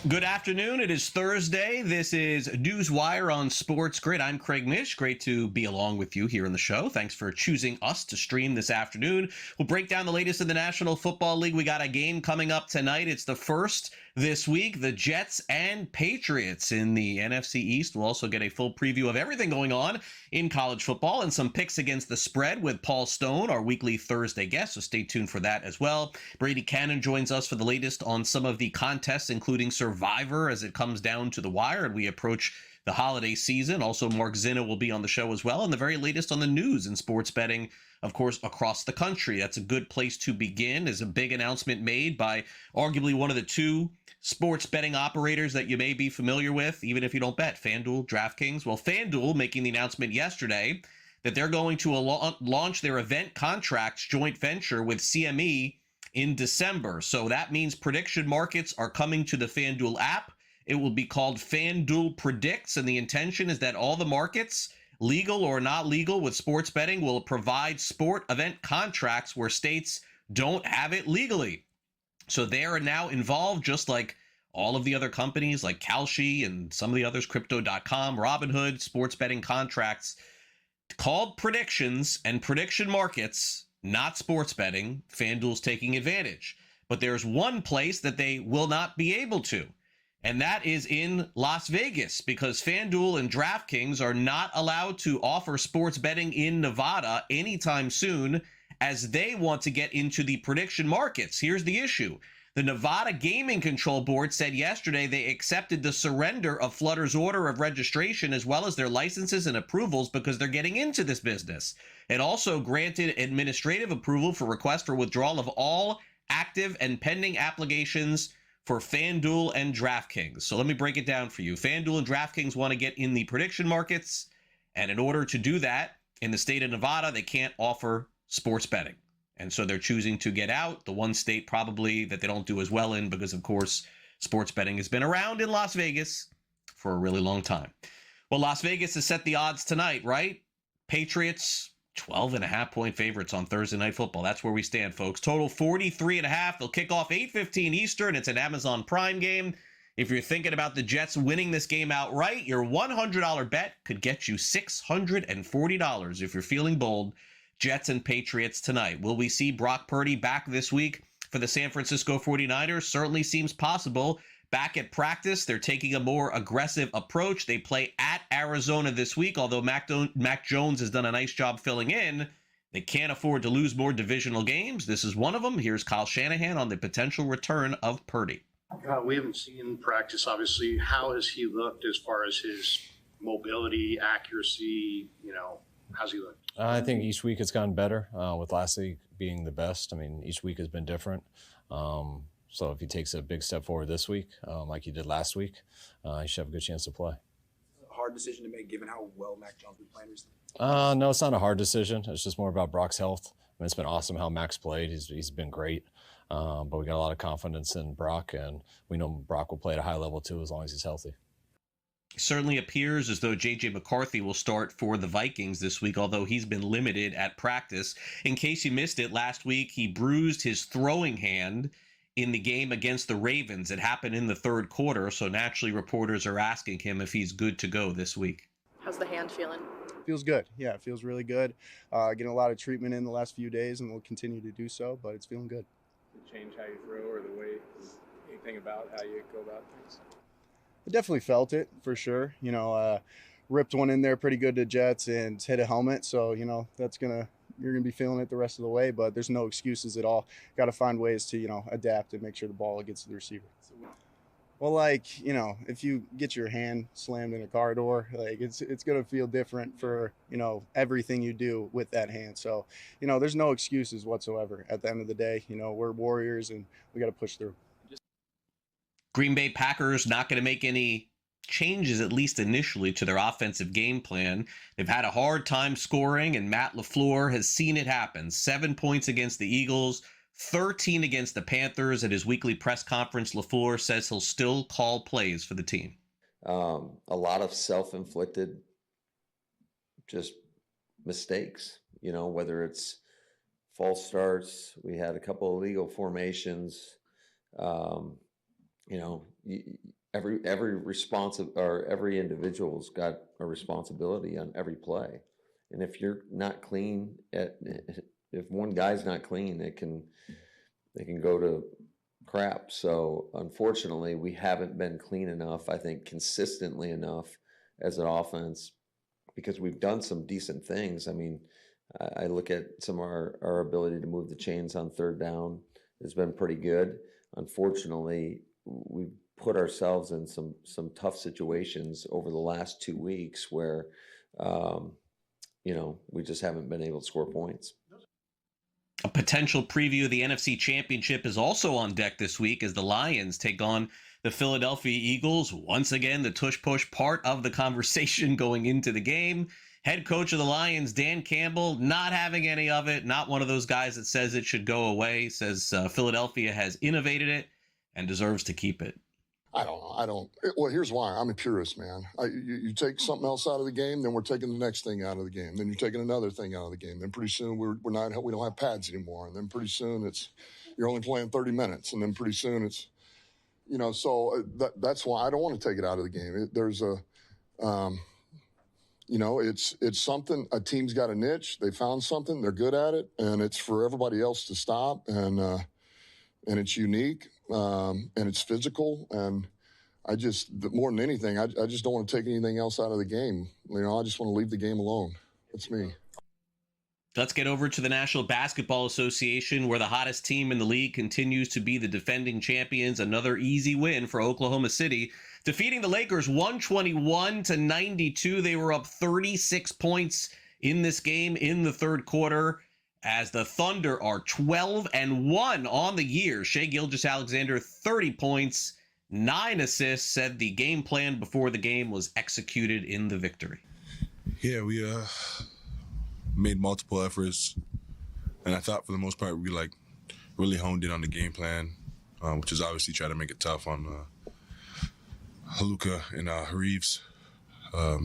Good afternoon. It is Thursday. This is NewsWire on SportsGrid. I'm Craig Mish. Great to be along with you here in the show. Thanks for choosing us to stream this afternoon. We'll break down the latest in the National Football League. We got a game coming up tonight. It's the first this week, the Jets and Patriots in the NFC East. We'll also get a full preview of everything going on in college football and some picks against the spread with Paul Stone, our weekly Thursday guest, so stay tuned for that as well. Brady Cannon joins us for the latest on some of the contests, including Survivor as it comes down to the wire and we approach the holiday season. Also, Mark Zinna will be on the show as well, and the very latest on the news in sports betting, of course, across the country. That's a good place to begin. Is a big announcement made by arguably one of the two sports betting operators that you may be familiar with, even if you don't bet, FanDuel, DraftKings. Well, FanDuel making the announcement yesterday that they're going to launch their event contracts joint venture with CME in December. So that means prediction markets are coming to the FanDuel app. It will be called FanDuel Predicts, and the intention is that all the markets, legal or not legal with sports betting, will provide sport event contracts where states don't have it legally. So they are now involved, just like all of the other companies like Kalshi and some of the others, Crypto.com, Robinhood, sports betting contracts called predictions and prediction markets, not sports betting. FanDuel's taking advantage. But there's one place that they will not be able to, and that is in Las Vegas, because FanDuel and DraftKings are not allowed to offer sports betting in Nevada anytime soon, as they want to get into the prediction markets. Here's the issue. The Nevada Gaming Control Board said yesterday they accepted the surrender of Flutter's order of registration as well as their licenses and approvals because they're getting into this business. It also granted administrative approval for request for withdrawal of all active and pending applications for FanDuel and DraftKings. So let me break it down for you. FanDuel and DraftKings want to get in the prediction markets, and in order to do that, in the state of Nevada, they can't offer sports betting. And so they're choosing to get out. The one state probably that they don't do as well in, because of course, sports betting has been around in Las Vegas for a really long time. Well, Las Vegas has set the odds tonight, right? Patriots, 12.5-point favorites on Thursday Night Football. That's where we stand, folks. Total 43.5. They'll kick off 8:15 Eastern. It's an Amazon Prime game. If you're thinking about the Jets winning this game outright, your $100 bet could get you $640 if you're feeling bold. Jets and Patriots tonight. Will we see Brock Purdy back this week for the San Francisco 49ers? Certainly seems possible. Back at practice, they're taking a more aggressive approach. They play at Arizona this week, although Mac Jones has done a nice job filling in. They can't afford to lose more divisional games. This is one of them. Here's Kyle Shanahan on the potential return of Purdy. We haven't seen practice, obviously. How has he looked as far as his mobility, accuracy, how's he look? I think each week it's gotten better, with last week being the best. I mean, each week has been different. So if he takes a big step forward this week, like he did last week, he should have a good chance to play. A hard decision to make given how well Mac Jones been playing recently? No, it's not a hard decision. It's just more about Brock's health. I mean, it's been awesome how Mac's played. He's been great. But we got a lot of confidence in Brock, and we know Brock will play at a high level too as long as he's healthy. Certainly appears as though J.J. McCarthy will start for the Vikings this week, although he's been limited at practice. In case you missed it, last week he bruised his throwing hand in the game against the Ravens. It happened in the third quarter, so naturally reporters are asking him if he's good to go this week. How's the hand feeling? Feels good. Yeah, it feels really good. Getting a lot of treatment in the last few days, and we'll continue to do so, but it's feeling good. Does it change how you throw or the way, anything about how you go about things? I definitely felt it for sure. Ripped one in there pretty good to Jets and hit a helmet. So, you're going to be feeling it the rest of the way, but there's no excuses at all. Got to find ways to, adapt and make sure the ball gets to the receiver. Well, if you get your hand slammed in a car door, it's going to feel different for, everything you do with that hand. So, there's no excuses whatsoever at the end of the day. We're warriors and we got to push through. Green Bay Packers not going to make any changes, at least initially, to their offensive game plan. They've had a hard time scoring, and Matt LaFleur has seen it happen. 7 points against the Eagles, 13 against the Panthers. At his weekly press conference, LaFleur says he'll still call plays for the team. A lot of self-inflicted just mistakes, whether it's false starts. We had a couple of illegal formations. you know, every responsive or every individual's got a responsibility on every play. And if you're not clean if one guy's not clean, it can go to crap. So unfortunately, we haven't been clean enough, I think consistently enough as an offense, because we've done some decent things. I mean, I look at some of our ability to move the chains on third down has been pretty good. Unfortunately, we've put ourselves in some tough situations over the last 2 weeks where, we just haven't been able to score points. A potential preview of the NFC Championship is also on deck this week as the Lions take on the Philadelphia Eagles. Once again, the tush-push part of the conversation going into the game. Head coach of the Lions, Dan Campbell, not having any of it. Not one of those guys that says it should go away. Says Philadelphia has innovated it and deserves to keep it. I don't know. Well, here's why. I'm a purist, man. You take something else out of the game, then we're taking the next thing out of the game. Then you're taking another thing out of the game. Then pretty soon we don't have pads anymore. And then pretty soon you're only playing 30 minutes. And then pretty soon so that's why I don't want to take it out of the game. It's something, a team's got a niche. They found something, they're good at it, and it's for everybody else to stop. And it's unique. And it's physical, and more than anything, I just don't want to take anything else out of the game. I just want to leave the game alone. That's me. Let's get over to the National Basketball Association, where the hottest team in the league continues to be the defending champions. Another easy win for Oklahoma City, defeating the Lakers 121-92. They were up 36 points in this game in the third quarter, as the Thunder are 12-1 on the year. Shai Gilgeous-Alexander, 30 points, 9 assists, said the game plan before the game was executed in the victory. Yeah, we made multiple efforts, and I thought for the most part we really honed in on the game plan, which is obviously try to make it tough on Haluka and Reeves. I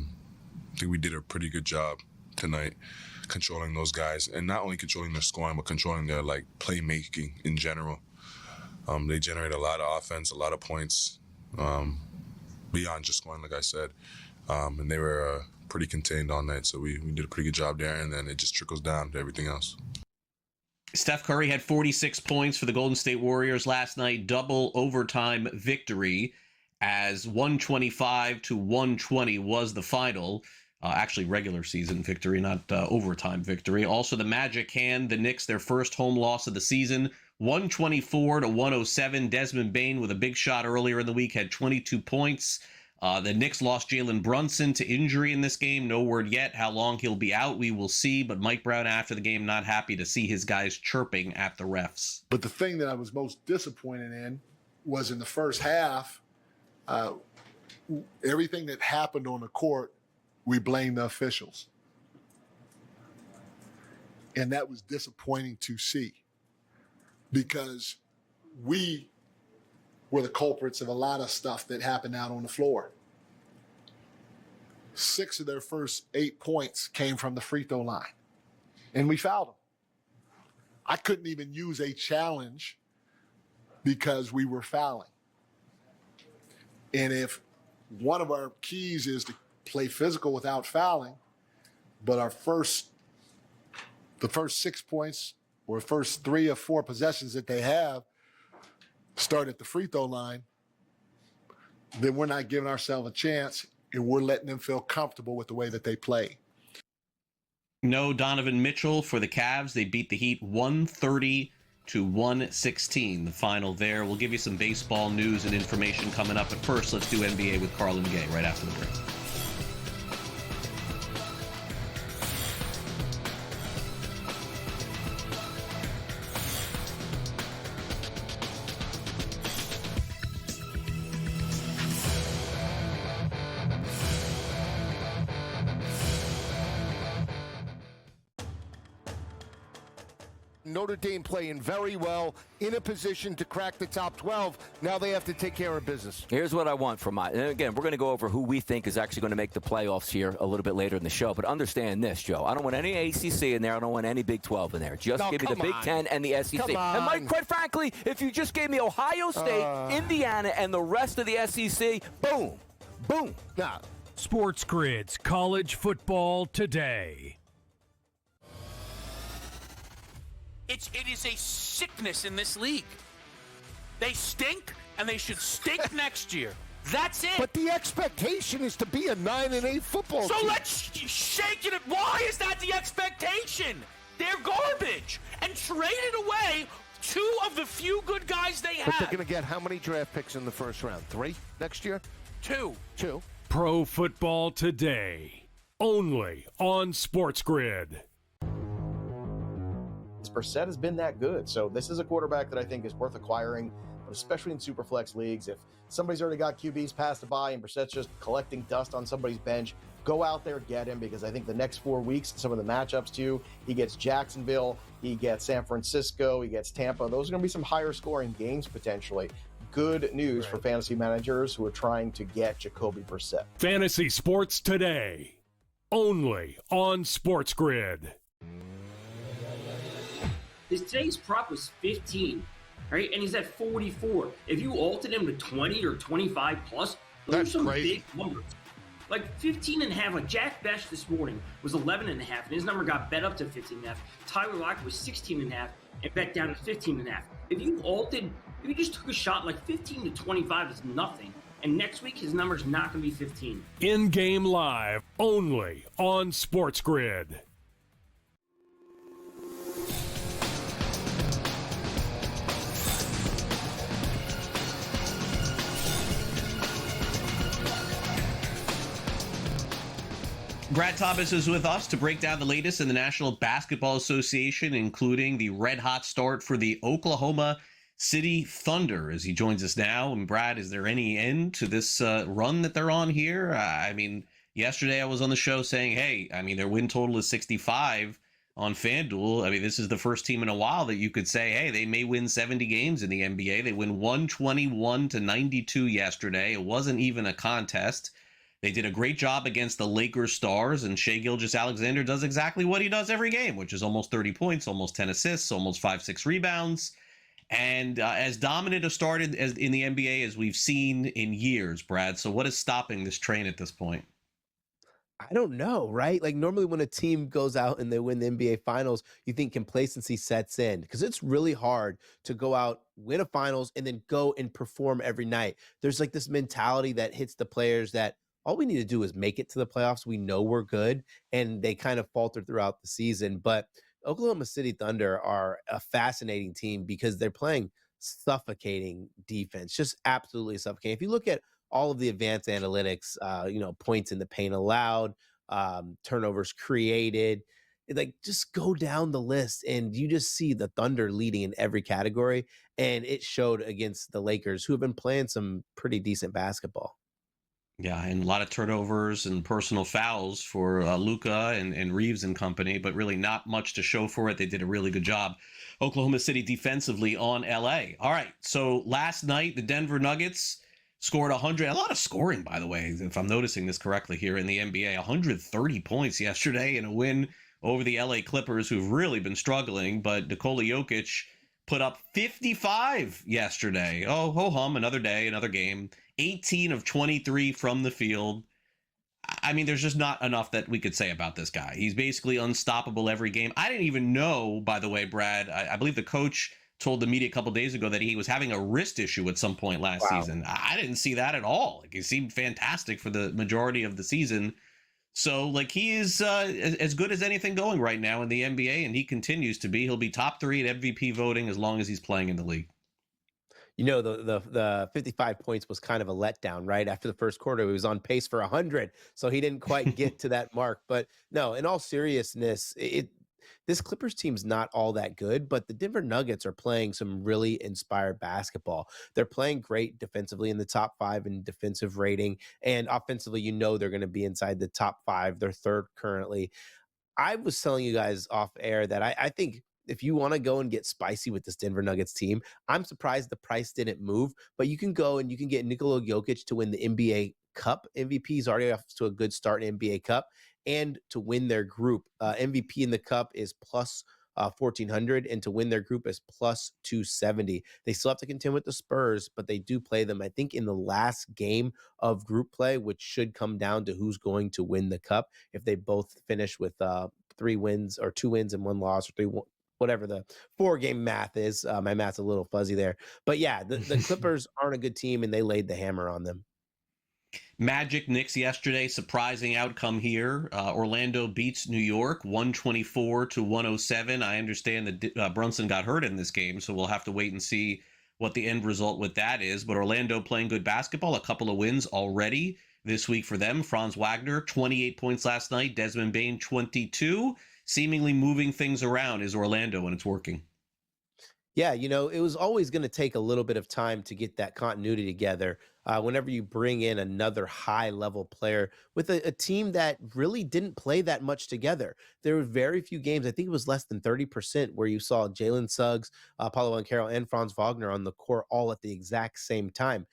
think we did a pretty good job tonight controlling those guys, and not only controlling their scoring, but controlling their playmaking in general. They generate a lot of offense, a lot of points, beyond just scoring, like I said. And they were pretty contained all night, so we did a pretty good job there, and then it just trickles down to everything else. Steph Curry had 46 points for the Golden State Warriors last night, double overtime victory, as 125-120 was the final. Actually, regular season victory, not overtime victory. Also, the Magic hand the Knicks their first home loss of the season, 124-107. Desmond Bane with a big shot earlier in the week had 22 points. The Knicks lost Jalen Brunson to injury in this game. No word yet how long he'll be out. We will see. But Mike Brown after the game not happy to see his guys chirping at the refs. But the thing that I was most disappointed in was in the first half, everything that happened on the court, we blame the officials. And that was disappointing to see, because we were the culprits of a lot of stuff that happened out on the floor. 6 of their first 8 points came from the free throw line, and we fouled them. I couldn't even use a challenge because we were fouling. And if one of our keys is to play physical without fouling, but the first 6 points or first 3 or 4 possessions that they have start at the free throw line, then we're not giving ourselves a chance, and we're letting them feel comfortable with the way that they play. No Donovan Mitchell for the Cavs. They beat the Heat 130-116. The final there. We'll give you some baseball news and information coming up. But first, let's do NBA with Carlin Gay right after the break. Notre Dame playing very well. in a position to crack the top 12. Now they have to take care of business. Here's what I want from and again, we're going to go over who we think is actually going to make the playoffs here a little bit later in the show. But understand this, Joe. I don't want any ACC in there. I don't want any Big 12 in there. Just give me the Big 10 and the SEC. And Mike, quite frankly, if you just gave me Ohio State, Indiana, and the rest of the SEC, boom, boom. Now, SportsGrid's College Football Today. It is a sickness in this league. They stink, and they should stink next year. That's it. But the expectation is to be a 9-8 football team. So let's shake it. Why is that the expectation? They're garbage. And traded away two of the few good guys they have. But they're going to get how many draft picks in the first round? 3 next year? Two. Pro Football Today, only on SportsGrid. Brissett has been that good. So this is a quarterback that I think is worth acquiring, but especially in Superflex leagues. If somebody's already got QBs past the bye and Brissett's just collecting dust on somebody's bench, go out there, get him, because I think the next 4 weeks, some of the matchups too, he gets Jacksonville, he gets San Francisco, he gets Tampa. Those are going to be some higher scoring games potentially. Good news for fantasy managers who are trying to get Jacoby Brissett. Fantasy Sports Today, only on SportsGrid. Today's prop was 15, right? And he's at 44. If you altered him to 20 or 25 plus, those are some big numbers. Like 15 and a half, like Jack Besh this morning was 11 and a half, and his number got bet up to 15 and a half. Tyler Lockett was 16 and a half and bet down to 15 and a half. If you just took a shot, like 15 to 25 is nothing. And next week, his number's not going to be 15. In-game live, only on SportsGrid. Brad Thomas is with us to break down the latest in the National Basketball Association, including the red-hot start for the Oklahoma City Thunder, as he joins us now. And Brad, is there any end to this run that they're on here? I mean, yesterday I was on the show saying, hey, I mean, their win total is 65 on FanDuel. I mean, this is the first team in a while that you could say, hey, they may win 70 games in the NBA. They win 121-92 yesterday. It wasn't even a contest. They did a great job against the Lakers stars, and Shai Gilgeous-Alexander does exactly what he does every game, which is almost 30 points, almost 10 assists, almost 5-6 rebounds. And as dominant a start in the NBA as we've seen in years, Brad. So what is stopping this train at this point? I don't know, right? Like normally when a team goes out and they win the NBA Finals, you think complacency sets in because it's really hard to go out, win a finals, and then go and perform every night. There's like this mentality that hits the players that all we need to do is make it to the playoffs. We know we're good, and they kind of falter throughout the season. But Oklahoma City Thunder are a fascinating team because they're playing suffocating defense, just absolutely suffocating. If you look at all of the advanced analytics, points in the paint allowed, turnovers created, like just go down the list and you just see the Thunder leading in every category. And it showed against the Lakers, who have been playing some pretty decent basketball. Yeah, and a lot of turnovers and personal fouls for Luka and Reeves and company, but really not much to show for it. They did a really good job, Oklahoma City defensively on LA. All right, so last night, the Denver Nuggets scored 100. A lot of scoring, by the way, if I'm noticing this correctly here in the NBA. 130 points yesterday in a win over the LA Clippers, who've really been struggling, but Nikola Jokic put up 55 yesterday. Oh, ho-hum, another day, another game. 18 of 23 from the field. I mean, there's just not enough that we could say about this guy. He's basically unstoppable every game. I didn't even know, by the way, Brad, I believe the coach told the media a couple days ago that he was having a wrist issue at some point last season. I didn't see that at all. Like, he seemed fantastic for the majority of the season. So, like, he is as good as anything going right now in the NBA, and he continues to be. He'll be top 3 at MVP voting as long as he's playing in the league. You know, the 55 points was kind of a letdown, right? After the first quarter, he was on pace for 100, so he didn't quite get to that mark. But no, in all seriousness, this Clippers team's not all that good, but the Denver Nuggets are playing some really inspired basketball. They're playing great defensively in the top 5 in defensive rating, and offensively, you know they're going to be inside the top 5. They're third currently. I was telling you guys off air that I think if you want to go and get spicy with this Denver Nuggets team, I'm surprised the price didn't move, but you can go and you can get Nikola Jokic to win the NBA Cup MVP. He's already off to a good start in NBA Cup, and to win their group. MVP in the Cup is plus 1,400, and to win their group is plus 270. They still have to contend with the Spurs, but they do play them, I think, in the last game of group play, which should come down to who's going to win the Cup. If they both finish with 3 wins or 2 wins and 1 loss, or whatever the 4-game math is. My math's a little fuzzy there. But yeah, the Clippers aren't a good team, and they laid the hammer on them. Magic Knicks yesterday, surprising outcome here. Orlando beats New York 124-107. I understand that Brunson got hurt in this game, so we'll have to wait and see what the end result with that is. But Orlando playing good basketball, a couple of wins already this week for them. Franz Wagner, 28 points last night. Desmond Bane, 22. Seemingly moving things around is Orlando when it's working. Yeah, it was always going to take a little bit of time to get that continuity together. Whenever you bring in another high-level player with a team that really didn't play that much together. There were very few games, I think it was less than 30%, where you saw Jalen Suggs, Paulo Banchero, and Franz Wagner on the court all at the exact same time.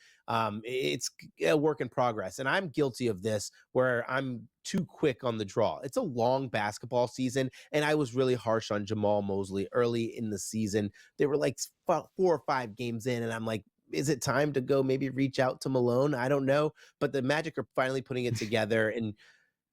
It's a work in progress, and I'm guilty of this where I'm too quick on the draw. It's a long basketball season, and I was really harsh on Jamal Mosley early in the season. They were like 4 or 5 games in, and I'm like, is it time to go maybe reach out to Malone? I don't know, but the Magic are finally putting it together, and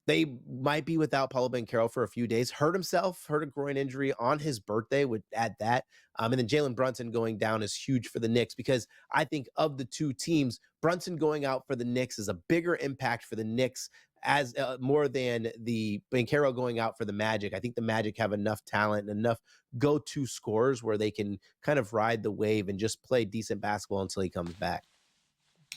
they might be without Paulo Banchero for a few days. Hurt a groin injury on his birthday, would add that. And then Jalen Brunson going down is huge for the Knicks, because I think of the two teams, Brunson going out for the Knicks is a bigger impact for the Knicks as more than the Banchero going out for the Magic. I think the Magic have enough talent and enough go-to scorers where they can kind of ride the wave and just play decent basketball until he comes back.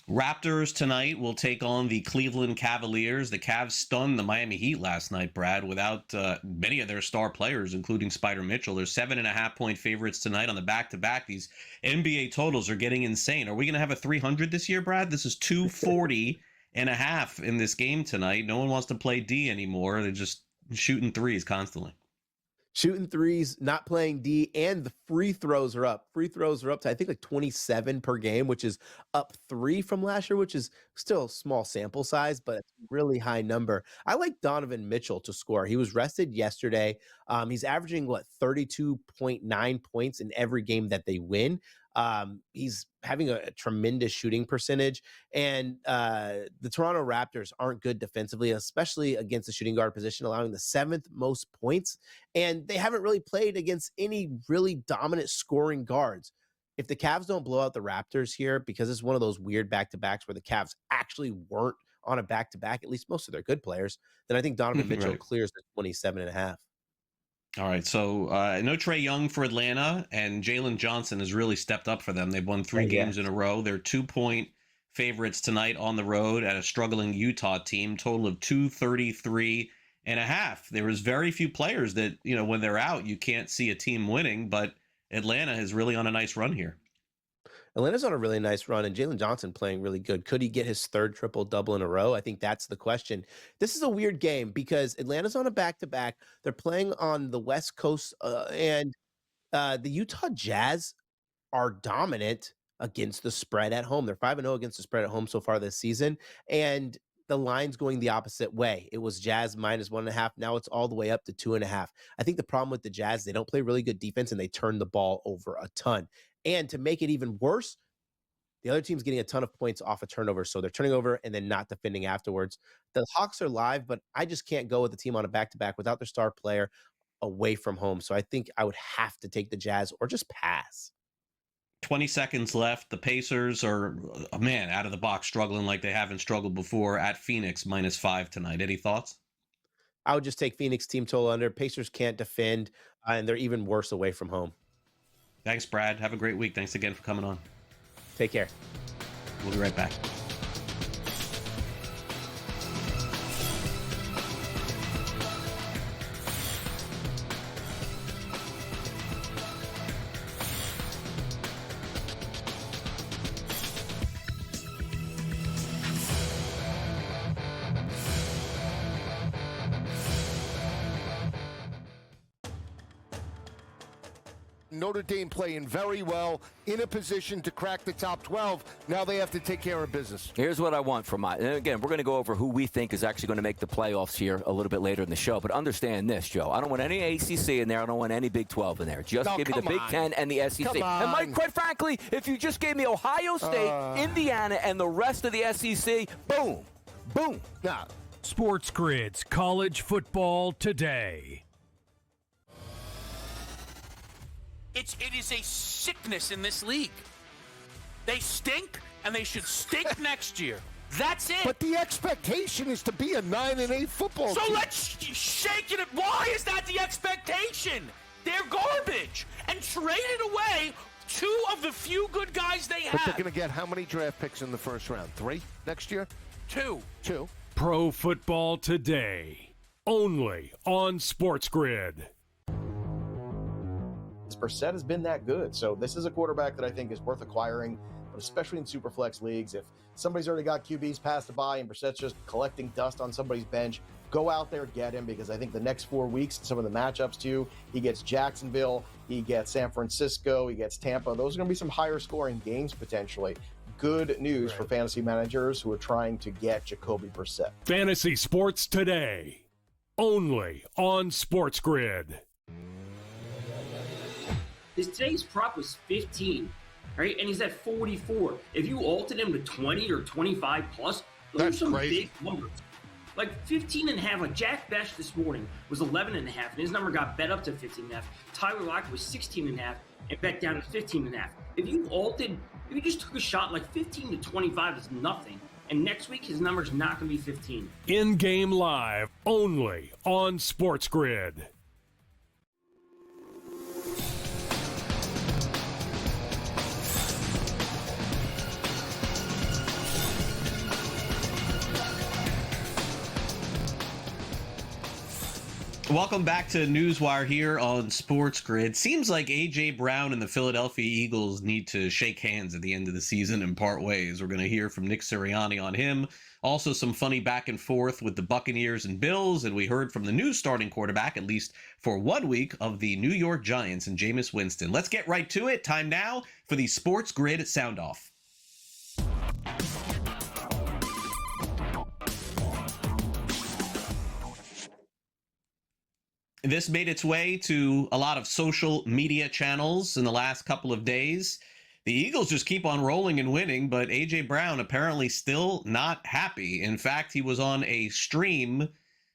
Raptors tonight will take on the Cleveland Cavaliers. The Cavs stunned the Miami Heat last night, Brad, without many of their star players, including Spider Mitchell. They're 7.5-point favorites tonight on the back-to-back. These NBA totals are getting insane. Are we going to have a 300 this year, Brad? This is 240 and a half in this game tonight. No one wants to play D anymore. They're just shooting threes constantly. Shooting threes, not playing D, and the free throws are up. Free throws are up to, I think, like 27 per game, which is up 3 from last year, which is still a small sample size, but it's a really high number. I like Donovan Mitchell to score. He was rested yesterday. He's averaging, 32.9 points in every game that they win. He's having a tremendous shooting percentage, and the Toronto Raptors aren't good defensively, especially against the shooting guard position, allowing the 7th most points, and they haven't really played against any really dominant scoring guards. If the Cavs don't blow out the Raptors here, because it's one of those weird back-to-backs where the Cavs actually weren't on a back-to-back, at least most of their good players, then I think Donovan Mitchell Right. clears the 27.5. All right, so no Trae Young for Atlanta, and Jalen Johnson has really stepped up for them. They've won 3 games in a row. They're 2-point favorites tonight on the road at a struggling Utah team, total of 233.5. There was very few players that, when they're out, you can't see a team winning, but Atlanta is really on a nice run here. Atlanta's on a really nice run, and Jalen Johnson playing really good. Could he get his 3rd triple-double in a row? I think that's the question. This is a weird game because Atlanta's on a back-to-back. They're playing on the West Coast, and the Utah Jazz are dominant against the spread at home. They're 5-0 against the spread at home so far this season, and the line's going the opposite way. It was Jazz minus 1.5. Now it's all the way up to 2.5. I think the problem with the Jazz, they don't play really good defense, and they turn the ball over a ton. And to make it even worse, the other team's getting a ton of points off a turnover, so they're turning over and then not defending afterwards. The Hawks are live, but I just can't go with the team on a back-to-back without their star player away from home. So I think I would have to take the Jazz or just pass. 20 seconds left. The Pacers are, out of the box, struggling like they haven't struggled before at Phoenix, -5 tonight. Any thoughts? I would just take Phoenix team total under. Pacers can't defend, and they're even worse away from home. Thanks, Brad. Have a great week. Thanks again for coming on. Take care. We'll be right back. Notre Dame playing very well, in a position to crack the top 12. Now they have to take care of business. Here's what I want from my, and again, we're going to go over who we think is actually going to make the playoffs here a little bit later in the show. But understand this, Joe. I don't want any ACC in there. I don't want any Big 12 in there. Just give me the Big 10 and the SEC. And Mike, quite frankly, if you just gave me Ohio State, Indiana, and the rest of the SEC, boom, boom. Now, SportsGrid's College Football Today. It is a sickness in this league. They stink, and they should stink next year. That's it. But the expectation is to be a 9-8 football team. So let's shake it. Why is that the expectation? They're garbage. And traded away two of the few good guys they have. But they're going to get how many draft picks in the first round? 3 next year? Two. Pro Football Today. Only on SportsGrid. Brissett has been that good. So this is a quarterback that I think is worth acquiring, but especially in Superflex leagues. If somebody's already got QBs passed to buy and Brissett's just collecting dust on somebody's bench, go out there, get him, because I think the next 4 weeks, some of the matchups too, he gets Jacksonville, he gets San Francisco, he gets Tampa. Those are going to be some higher scoring games potentially. Good news for fantasy managers who are trying to get Jacoby Brissett. Fantasy Sports Today. Only on SportsGrid. Today's prop was 15, right? And he's at 44. If you altered him to 20 or 25 plus, those are some big numbers. Like 15 and a half. Like Jack Besh this morning was 11 and a half, and his number got bet up to 15 and a half. Tyler Lockett was 16 and a half and bet down to 15 and a half. If you just took a shot, like 15 to 25 is nothing. And next week, his number's not going to be 15. In-game live, only on SportsGrid. Welcome back to NewsWire here on SportsGrid. Seems like A.J. Brown and the Philadelphia Eagles need to shake hands at the end of the season and part ways. We're going to hear from Nick Sirianni on him. Also some funny back and forth with the Buccaneers and Bills, and we heard from the new starting quarterback, at least for 1 week, of the New York Giants and Jameis Winston. Let's get right to it. Time now for the SportsGrid Sound Off. This made its way to a lot of social media channels in the last couple of days. The Eagles just keep on rolling and winning, but A.J. Brown apparently still not happy. In fact, he was on a stream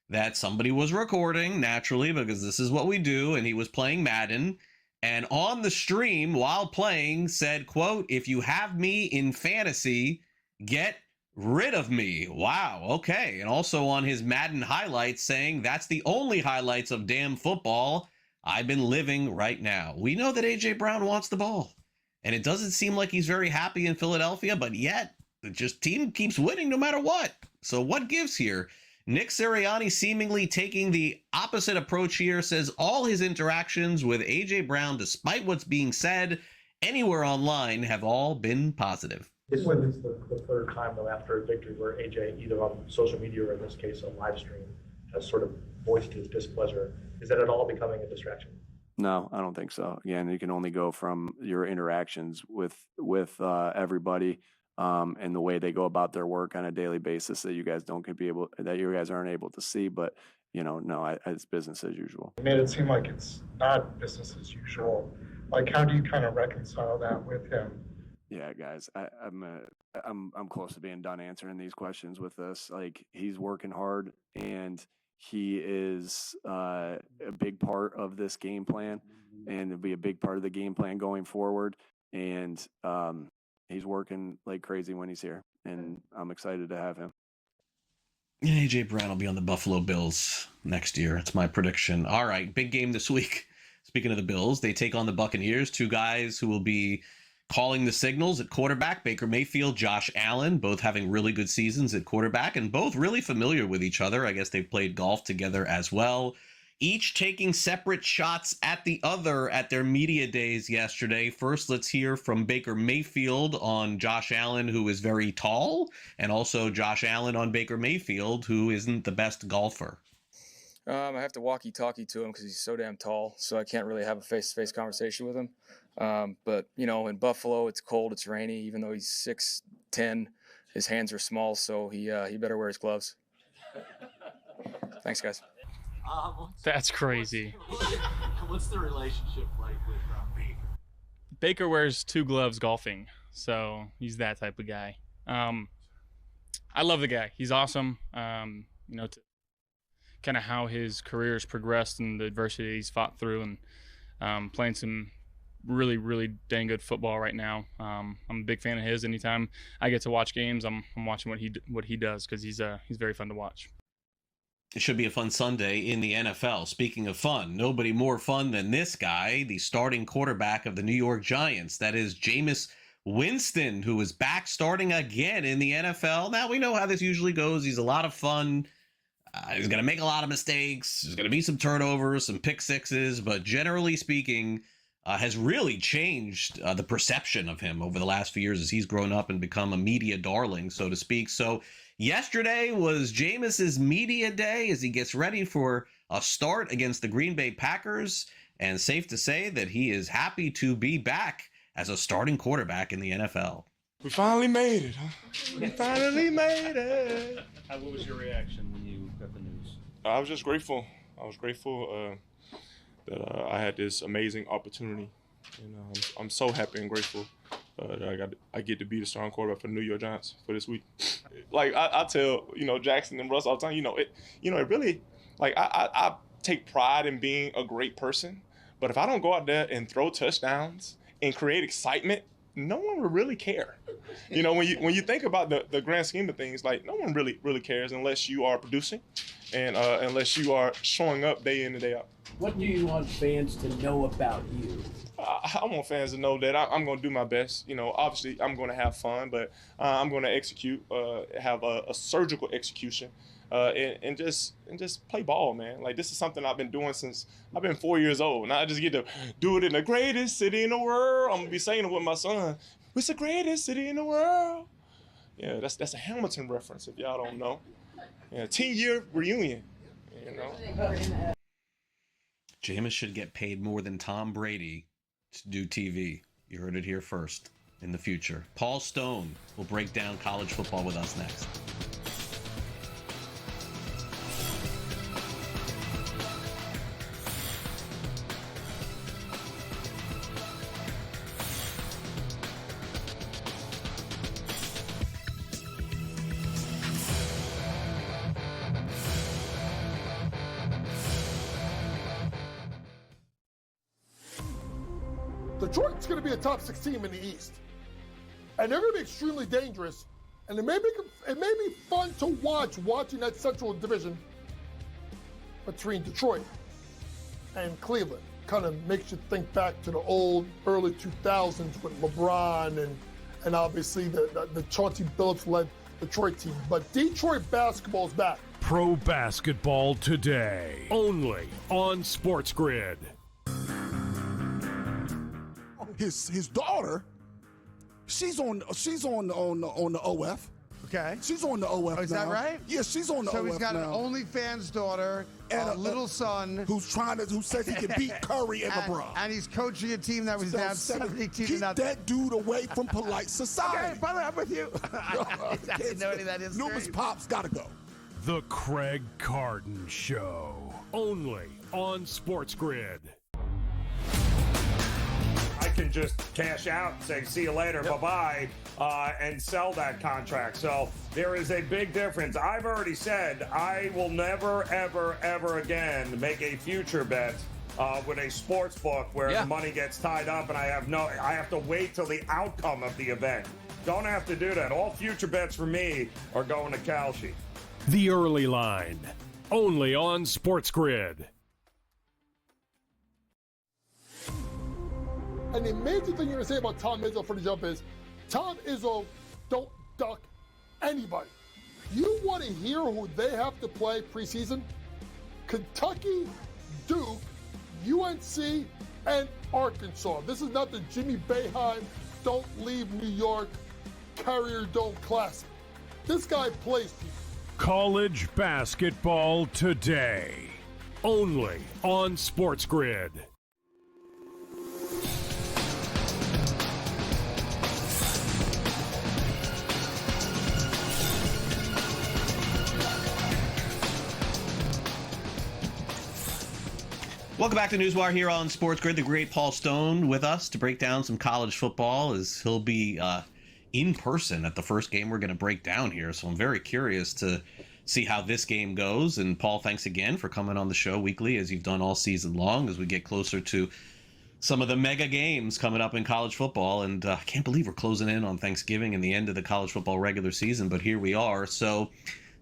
that somebody was recording, naturally, because this is what we do, and he was playing Madden. And on the stream, while playing, said, quote, "If you have me in fantasy, get rid of me." Wow, okay. And also on his Madden highlights saying, "That's the only highlights of damn football I've been living right now." We know that A.J. Brown wants the ball. And it doesn't seem like he's very happy in Philadelphia, but yet the team keeps winning no matter what. So what gives here? Nick Sirianni seemingly taking the opposite approach here, says all his interactions with A.J. Brown, despite what's being said anywhere online, have all been positive. This is the third time, though, after a victory where AJ, either on social media or in this case a live stream, has sort of voiced his displeasure. Is that at all becoming a distraction? No, I don't think so. Again, you can only go from your interactions with everybody and the way they go about their work on a daily basis that you guys aren't able to see. But no, it's business as usual. You made it seem like it's not business as usual. Like, how do you kind of reconcile that with him? Yeah, guys, I'm close to being done answering these questions with this. Like, he's working hard, and he is a big part of this game plan, and it'll be a big part of the game plan going forward. And he's working like crazy when he's here, and I'm excited to have him. A.J. Brown will be on the Buffalo Bills next year. That's my prediction. All right, big game this week. Speaking of the Bills, they take on the Buccaneers, two guys who will be calling the signals at quarterback. Baker Mayfield, Josh Allen, both having really good seasons at quarterback and both really familiar with each other. I guess they've played golf together as well. Each taking separate shots at the other at their media days yesterday. First, let's hear from Baker Mayfield on Josh Allen, who is very tall, and also Josh Allen on Baker Mayfield, who isn't the best golfer. I have to walkie-talkie to him because he's so damn tall, so I can't really have a face-to-face conversation with him. But, in Buffalo, it's cold, it's rainy. Even though he's 6'10", his hands are small, so he better wear his gloves. Thanks, guys. That's crazy. What's the relationship like with Baker? Baker wears 2 gloves golfing, so he's that type of guy. I love the guy. He's awesome. To kind of how his career has progressed and the adversity he's fought through, and playing some really, really dang good football right now. I'm a big fan of his. Anytime I get to watch games, I'm watching what he does because he's very fun to watch. It should be a fun Sunday in the NFL. Speaking of fun, nobody more fun than this guy, the starting quarterback of the New York Giants. That is Jameis Winston, who is back starting again in the NFL. Now, we know how this usually goes. He's a lot of fun. He's going to make a lot of mistakes. There's going to be some turnovers, some pick sixes, but generally speaking, has really changed the perception of him over the last few years as he's grown up and become a media darling, so to speak. So yesterday was Jameis's media day as he gets ready for a start against the Green Bay Packers, and safe to say that he is happy to be back as a starting quarterback in the NFL. We finally made it, huh? We finally made it. What was your reaction when you got the news? I was just grateful. I was grateful that I had this amazing opportunity. I'm so happy and grateful that I get to be the starting quarterback for the New York Giants for this week. Like I tell Jackson and Russ all the time, it really, like I take pride in being a great person, but if I don't go out there and throw touchdowns and create excitement, no one will really care. When you think about the grand scheme of things, like no one really cares unless you are producing and unless you are showing up day in and day out. What do you want fans to know about you? I want fans to know that I'm going to do my best. Obviously I'm going to have fun, but I'm going to execute, have a surgical execution, and just play ball, man. Like this is something I've been doing since I've been 4 years old. And I just get to do it in the greatest city in the world. I'm gonna be saying it with my son. It's the greatest city in the world. Yeah, that's a Hamilton reference if y'all don't know. Yeah, 10-year reunion. Jameis should get paid more than Tom Brady to do TV. You heard it here first. In the future, Paul Stone will break down college football with us next. Detroit's going to be a top 6 team in the East. And they're going to be extremely dangerous. And it may be fun to watching that Central Division between Detroit and Cleveland. Kind of makes you think back to the old early 2000s with LeBron and obviously the Chauncey Billups-led Detroit team. But Detroit basketball's back. Pro basketball today, only on SportsGrid. His daughter, she's on the OF. Okay. She's on the OF. Is that right? Yeah, she's on the OF. So he's got now. an OnlyFans daughter and a little son who says he can beat Curry and LeBron. And he's coaching a team that was down 72 to Keep nothing. that dude away from polite society. Okay, by the way, I'm with you. I didn't know any of that is Numerous great. Pops gotta go. The Craig Carton Show, only on SportsGrid. I can just cash out and say, see you later, bye-bye, and sell that contract. So there is a big difference. I've already said I will never, ever, ever again make a future bet with a sports book where the money gets tied up and I have to wait till the outcome of the event. Don't have to do that. All future bets for me are going to Kalshi. The Early Line, only on SportsGrid. And the major thing you're going to say about Tom Izzo for the jump is, Tom Izzo don't duck anybody. You want to hear who they have to play preseason? Kentucky, Duke, UNC, and Arkansas. This is not the Jimmy Boeheim Don't Leave New York Carrier Dome Classic. This guy plays people. College basketball today, only on SportsGrid. Welcome back to NewsWire here on SportsGrid. The great Paul Stone with us to break down some college football, as he'll be in person at the first game we're going to break down here. So I'm very curious to see how this game goes. And Paul, thanks again for coming on the show weekly, as you've done all season long, as we get closer to some of the mega games coming up in college football. And I can't believe we're closing in on Thanksgiving and the end of the college football regular season, but here we are. So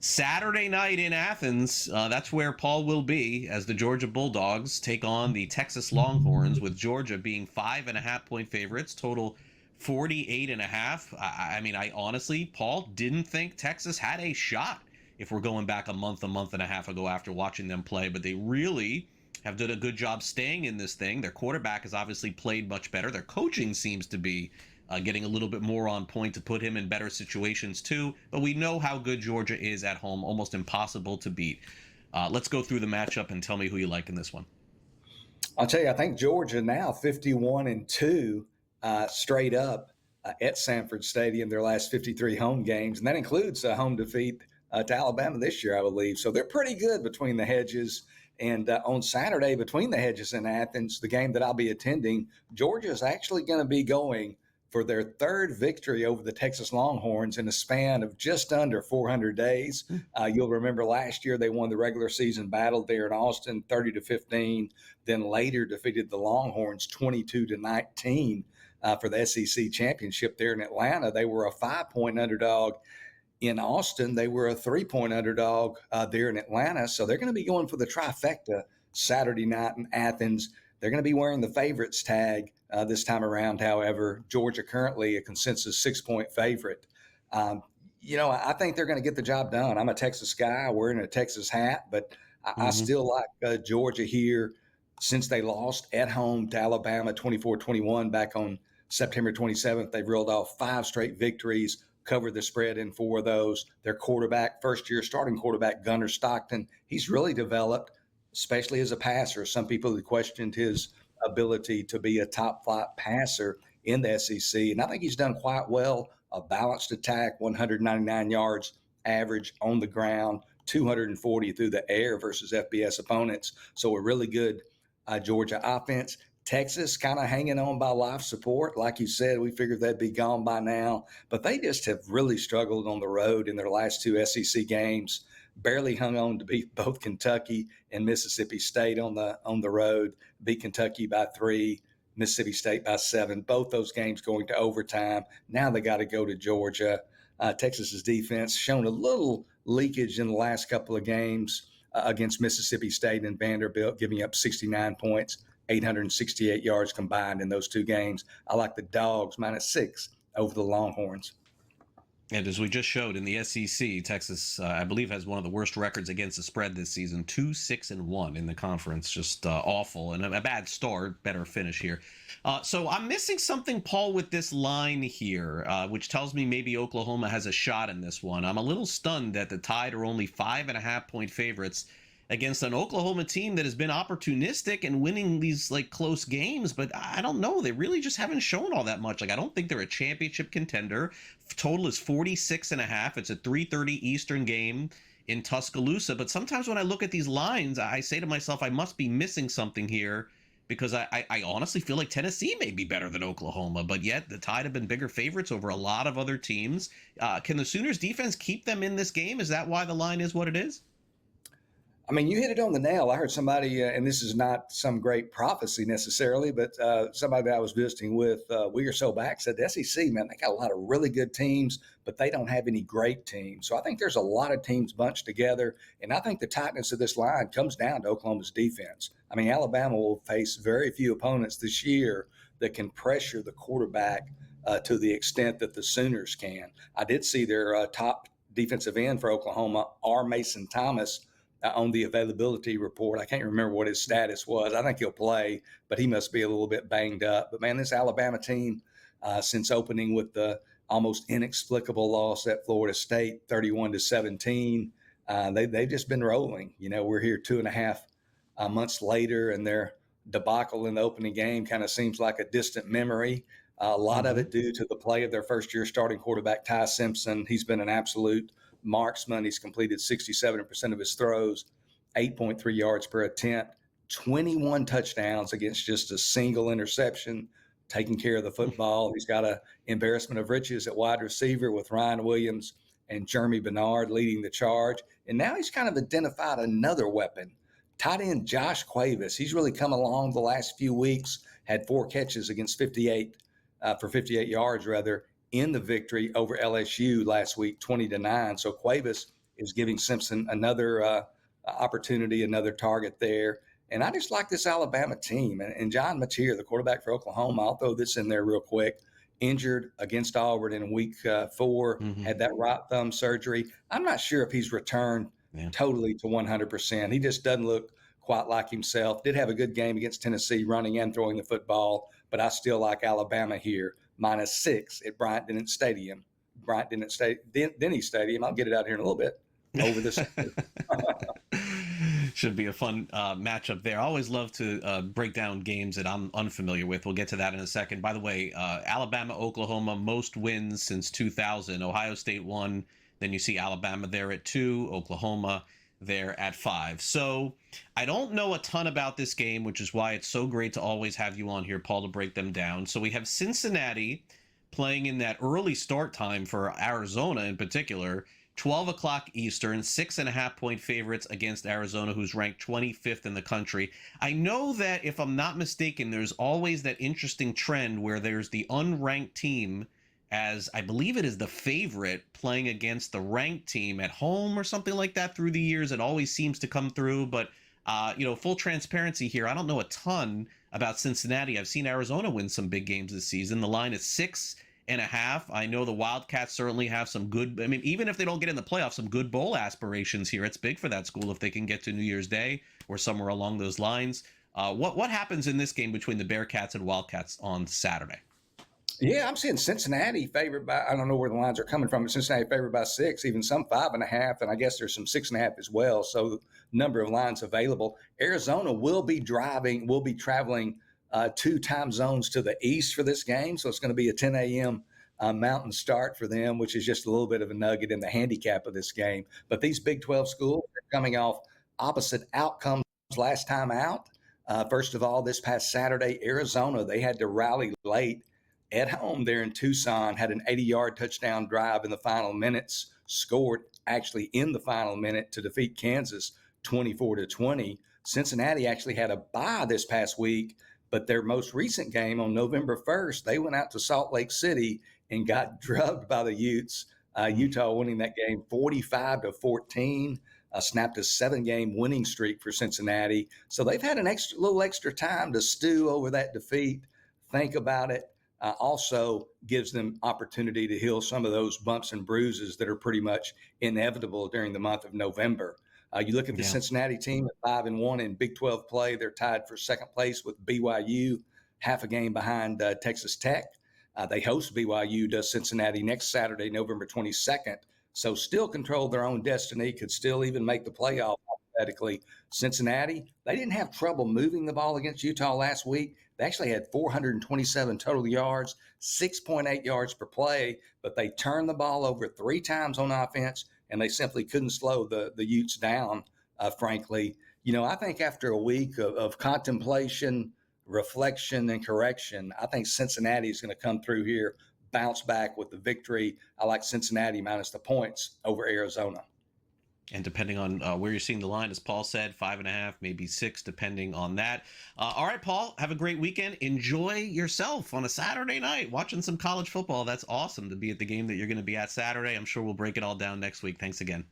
Saturday night in Athens, that's where Paul will be, as the Georgia Bulldogs take on the Texas Longhorns, with Georgia being 5.5-point favorites, total 48.5. I mean, I honestly, Paul, didn't think Texas had a shot if we're going back a month and a half ago after watching them play, but they really have done a good job staying in this thing. Their quarterback has obviously played much better. Their coaching seems to be getting a little bit more on point to put him in better situations too. But we know how good Georgia is at home, almost impossible to beat. Let's go through the matchup and tell me who you like in this one. I'll tell you, I think Georgia now 51-2 straight up at Sanford Stadium, their last 53 home games. And that includes a home defeat to Alabama this year, I believe. So they're pretty good between the hedges. And on Saturday, between the hedges in Athens, the game that I'll be attending, Georgia is actually going to be going for their third victory over the Texas Longhorns in a span of just under 400 days. You'll remember last year they won the regular season battle there in Austin 30-15, then later defeated the Longhorns 22-19 for the SEC championship there in Atlanta. They were a 5-point underdog in Austin. They were a 3-point underdog there in Atlanta. So they're going to be going for the trifecta Saturday night in Athens. They're going to be wearing the favorites tag this time around. However, Georgia currently a consensus 6-point favorite. I think they're going to get the job done. I'm a Texas guy wearing a Texas hat, but I still like Georgia here since they lost at home to Alabama 24-21 back on September 27th. They've reeled off 5 straight victories, covered the spread in 4 of those. Their quarterback, first-year starting quarterback, Gunnar Stockton, he's really developed, especially as a passer. Some people have questioned his ability to be a top-flight passer in the SEC, and I think he's done quite well. A balanced attack, 199 yards average on the ground, 240 through the air versus FBS opponents. So a really good Georgia offense. Texas kind of hanging on by life support. Like you said, we figured they'd be gone by now, but they just have really struggled on the road in their last 2 SEC games. Barely hung on to beat both Kentucky and Mississippi State on the road, beat Kentucky by 3, Mississippi State by 7, both those games going to overtime. Now they got to go to Georgia. Texas's defense shown a little leakage in the last couple of games against Mississippi State and Vanderbilt, giving up 69 points, 868 yards combined in those 2 games. I like the Dogs -6 over the Longhorns. And as we just showed in the SEC, Texas, I believe, has one of the worst records against the spread this season, 2-6-1 in the conference. Just awful, and a bad start, better finish here. So I'm missing something, Paul, with this line here, which tells me maybe Oklahoma has a shot in this one. I'm a little stunned that the Tide are only 5.5-point favorites against an Oklahoma team that has been opportunistic and winning these close games, but I don't know. They really just haven't shown all that much. I don't think they're a championship contender. Total is 46.5. It's a 3:30 Eastern game in Tuscaloosa. But sometimes when I look at these lines, I say to myself, I must be missing something here, because I honestly feel like Tennessee may be better than Oklahoma, but yet the Tide have been bigger favorites over a lot of other teams. Can the Sooners defense keep them in this game? Is that why the line is what it is? I mean, you hit it on the nail. I heard somebody, and this is not some great prophecy necessarily, but somebody that I was visiting with a week or so back said the SEC, man, they got a lot of really good teams, but they don't have any great teams. So I think there's a lot of teams bunched together, and I think the tightness of this line comes down to Oklahoma's defense. I mean, Alabama will face very few opponents this year that can pressure the quarterback to the extent that the Sooners can. I did see their top defensive end for Oklahoma, R. Mason Thomas, on the availability report. I can't remember what his status was. I think he'll play, but he must be a little bit banged up. But, man, this Alabama team, since opening with the almost inexplicable loss at Florida State, 31-17, they've just been rolling. We're here 2.5 months later, and their debacle in the opening game kind of seems like a distant memory. A lot of it due to the play of their first-year starting quarterback, Ty Simpson. He's been an absolute marksman. He's completed 67% of his throws, 8.3 yards per attempt, 21 touchdowns against just a single interception, taking care of the football. He's got an embarrassment of riches at wide receiver with Ryan Williams and Jeremy Bernard leading the charge. And now he's kind of identified another weapon. Tight end Josh Cuevas. He's really come along the last few weeks, had 4 catches against 58 yards in the victory over LSU last week, 20-9. So Cuevas is giving Simpson another opportunity, another target there. And I just like this Alabama team. And John Mateer, the quarterback for Oklahoma, I'll throw this in there real quick, injured against Auburn in week 4, had that right thumb surgery. I'm not sure if he's returned totally to 100%. He just doesn't look quite like himself. Did have a good game against Tennessee running and throwing the football, but I still like Alabama here, -6 at Bryant-Denny Stadium. Denny Stadium. I'll get it out here in a little bit. Over this. Should be a fun matchup there. I always love to break down games that I'm unfamiliar with. We'll get to that in a second. By the way, Alabama, Oklahoma, most wins since 2000. Ohio State 1. Then you see Alabama there at 2, Oklahoma there at 5. So I don't know a ton about this game, which is why it's so great to always have you on here, Paul, to break them down. So we have Cincinnati playing in that early start time for Arizona in particular, 12 o'clock Eastern, 6.5-point favorites against Arizona, who's ranked 25th in the country. I know that, if I'm not mistaken, there's always that interesting trend where there's the unranked team, as I believe it is the favorite, playing against the ranked team at home or something like that through the years. It always seems to come through. But, full transparency here, I don't know a ton about Cincinnati. I've seen Arizona win some big games this season. The line is 6.5. I know the Wildcats certainly have some good, even if they don't get in the playoffs, some good bowl aspirations here. It's big for that school if they can get to New Year's Day or somewhere along those lines. What happens in this game between the Bearcats and Wildcats on Saturday? Yeah, I'm seeing Cincinnati favored by, I don't know where the lines are coming from, but Cincinnati favored by 6, even some 5.5, and I guess there's some 6.5 as well. So number of lines available. Arizona will be traveling 2 time zones to the east for this game. So it's going to be a 10 a.m. Mountain start for them, which is just a little bit of a nugget in the handicap of this game. But these Big 12 schools are coming off opposite outcomes last time out. First of all, this past Saturday, Arizona, they had to rally late at home there in Tucson, had an 80-yard touchdown drive in the final minutes, scored actually in the final minute to defeat Kansas 24-20. Cincinnati actually had a bye this past week, but their most recent game on November 1st, they went out to Salt Lake City and got drubbed by the Utes. Utah winning that game 45-14, snapped a 7-game winning streak for Cincinnati. So they've had an little extra time to stew over that defeat, think about it. Also gives them opportunity to heal some of those bumps and bruises that are pretty much inevitable during the month of November. You look at the Cincinnati team at 5-1 in Big 12 play. They're tied for second place with BYU, half a game behind Texas Tech. They host BYU, does Cincinnati next Saturday, November 22nd. So still control their own destiny, could still even make the playoff hypothetically. Cincinnati, they didn't have trouble moving the ball against Utah last week. They actually had 427 total yards, 6.8 yards per play, but they turned the ball over 3 times on offense, and they simply couldn't slow the Utes down, frankly. I think after a week of contemplation, reflection, and correction, I think Cincinnati is going to come through here, bounce back with the victory. I like Cincinnati minus the points over Arizona. And depending on where you're seeing the line, as Paul said, 5.5, maybe 6, depending on that. All right, Paul, have a great weekend. Enjoy yourself on a Saturday night watching some college football. That's awesome to be at the game that you're going to be at Saturday. I'm sure we'll break it all down next week. Thanks again.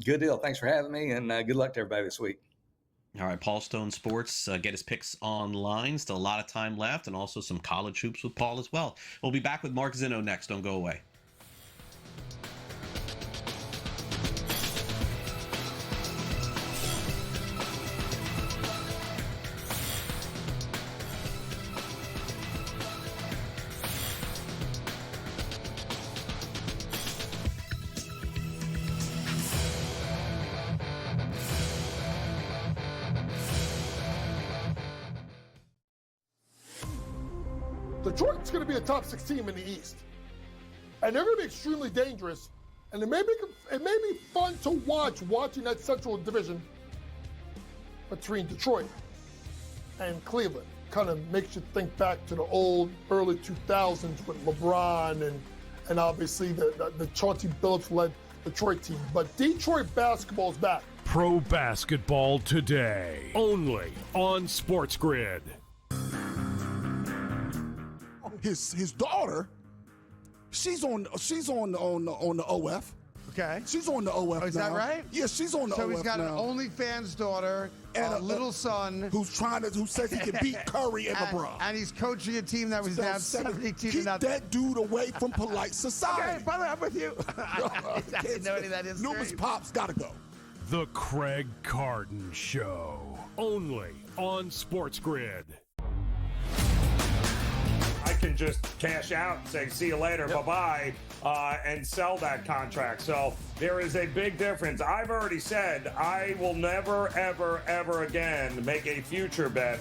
Good deal. Thanks for having me, and good luck to everybody this week. All right, Paul Stone Sports. Get his picks online. Still a lot of time left, and also some college hoops with Paul as well. We'll be back with Mark Zinno next. Don't go away. Detroit's going to be a top 6 team in the East. And they're going to be extremely dangerous. And it may be fun to watching that Central Division between Detroit and Cleveland. Kind of makes you think back to the old early 2000s with LeBron and obviously the Chauncey Billups-led Detroit team. But Detroit basketball's back. Pro Basketball Today, only on SportsGrid. His daughter, she's on the OF. Okay. She's on the OF. Oh, is that right? Yeah, she's on the OF. So he's got now. an OnlyFans daughter and a little son who says he can beat Curry and LeBron. And he's coaching a team that was down 72 to Keep nothing. that dude away from polite society. Okay, by the way, I'm with you. I didn't know any of that is Numerous great. pops gotta go. The Craig Carton Show, only on SportsGrid. I can just cash out and say, see you later, bye-bye, and sell that contract. So there is a big difference. I've already said I will never, ever, ever again make a future bet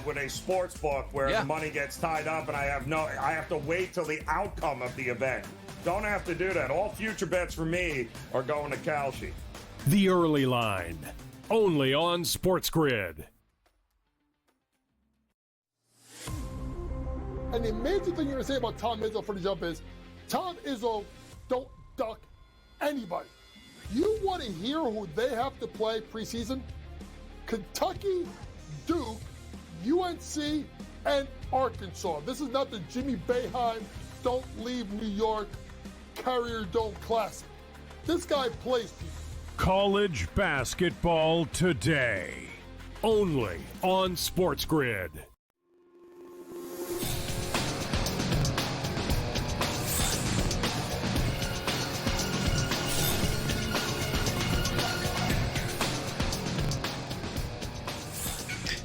with a sports book where the money gets tied up and I have to wait till the outcome of the event. Don't have to do that. All future bets for me are going to Kalshi. The Early Line, only on SportsGrid. And the major thing you're going to say about Tom Izzo for the jump is, Tom Izzo don't duck anybody. You want to hear who they have to play preseason? Kentucky, Duke, UNC, and Arkansas. This is not the Jimmy Boeheim Don't Leave New York Carrier Dome Classic. This guy plays people. College Basketball Today, only on SportsGrid.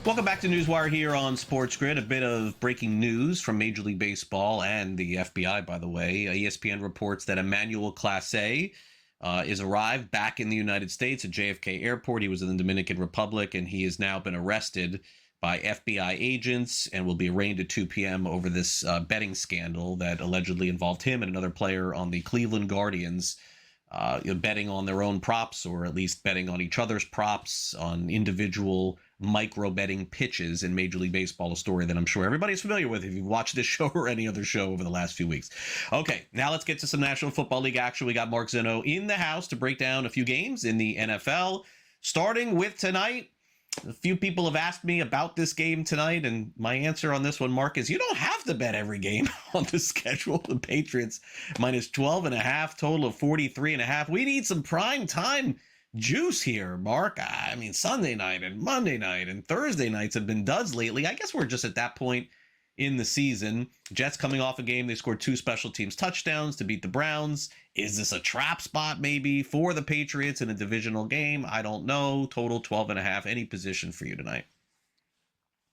Welcome back to NewsWire here on SportsGrid. A bit of breaking news from Major League Baseball and the FBI, by the way. ESPN reports that Emmanuel Clase is arrived back in the United States at JFK Airport. He was in the Dominican Republic, and he has now been arrested by FBI agents and will be arraigned at 2 p.m. over this betting scandal that allegedly involved him and another player on the Cleveland Guardians betting on their own props, or at least betting on each other's props, on individual micro betting pitches in Major League Baseball, a story that I'm sure everybody's familiar with if you've watched this show or any other show over the last few weeks. Okay, now let's get to some National Football League action. We got Mark Zinno in the house to break down a few games in the NFL, starting with tonight. A few people have asked me about this game tonight, and my answer on this one, Mark, is you don't have to bet every game on the schedule. The Patriots minus 12.5, total of 43.5. We need some prime time juice here, Mark. I mean, Sunday night and Monday night and Thursday nights have been duds lately. I guess we're just at that point in the season. Jets coming off a game, they scored 2 special teams touchdowns to beat the Browns. Is this a trap spot maybe for the Patriots in a divisional game? I don't know. Total 12.5. Any position for you tonight?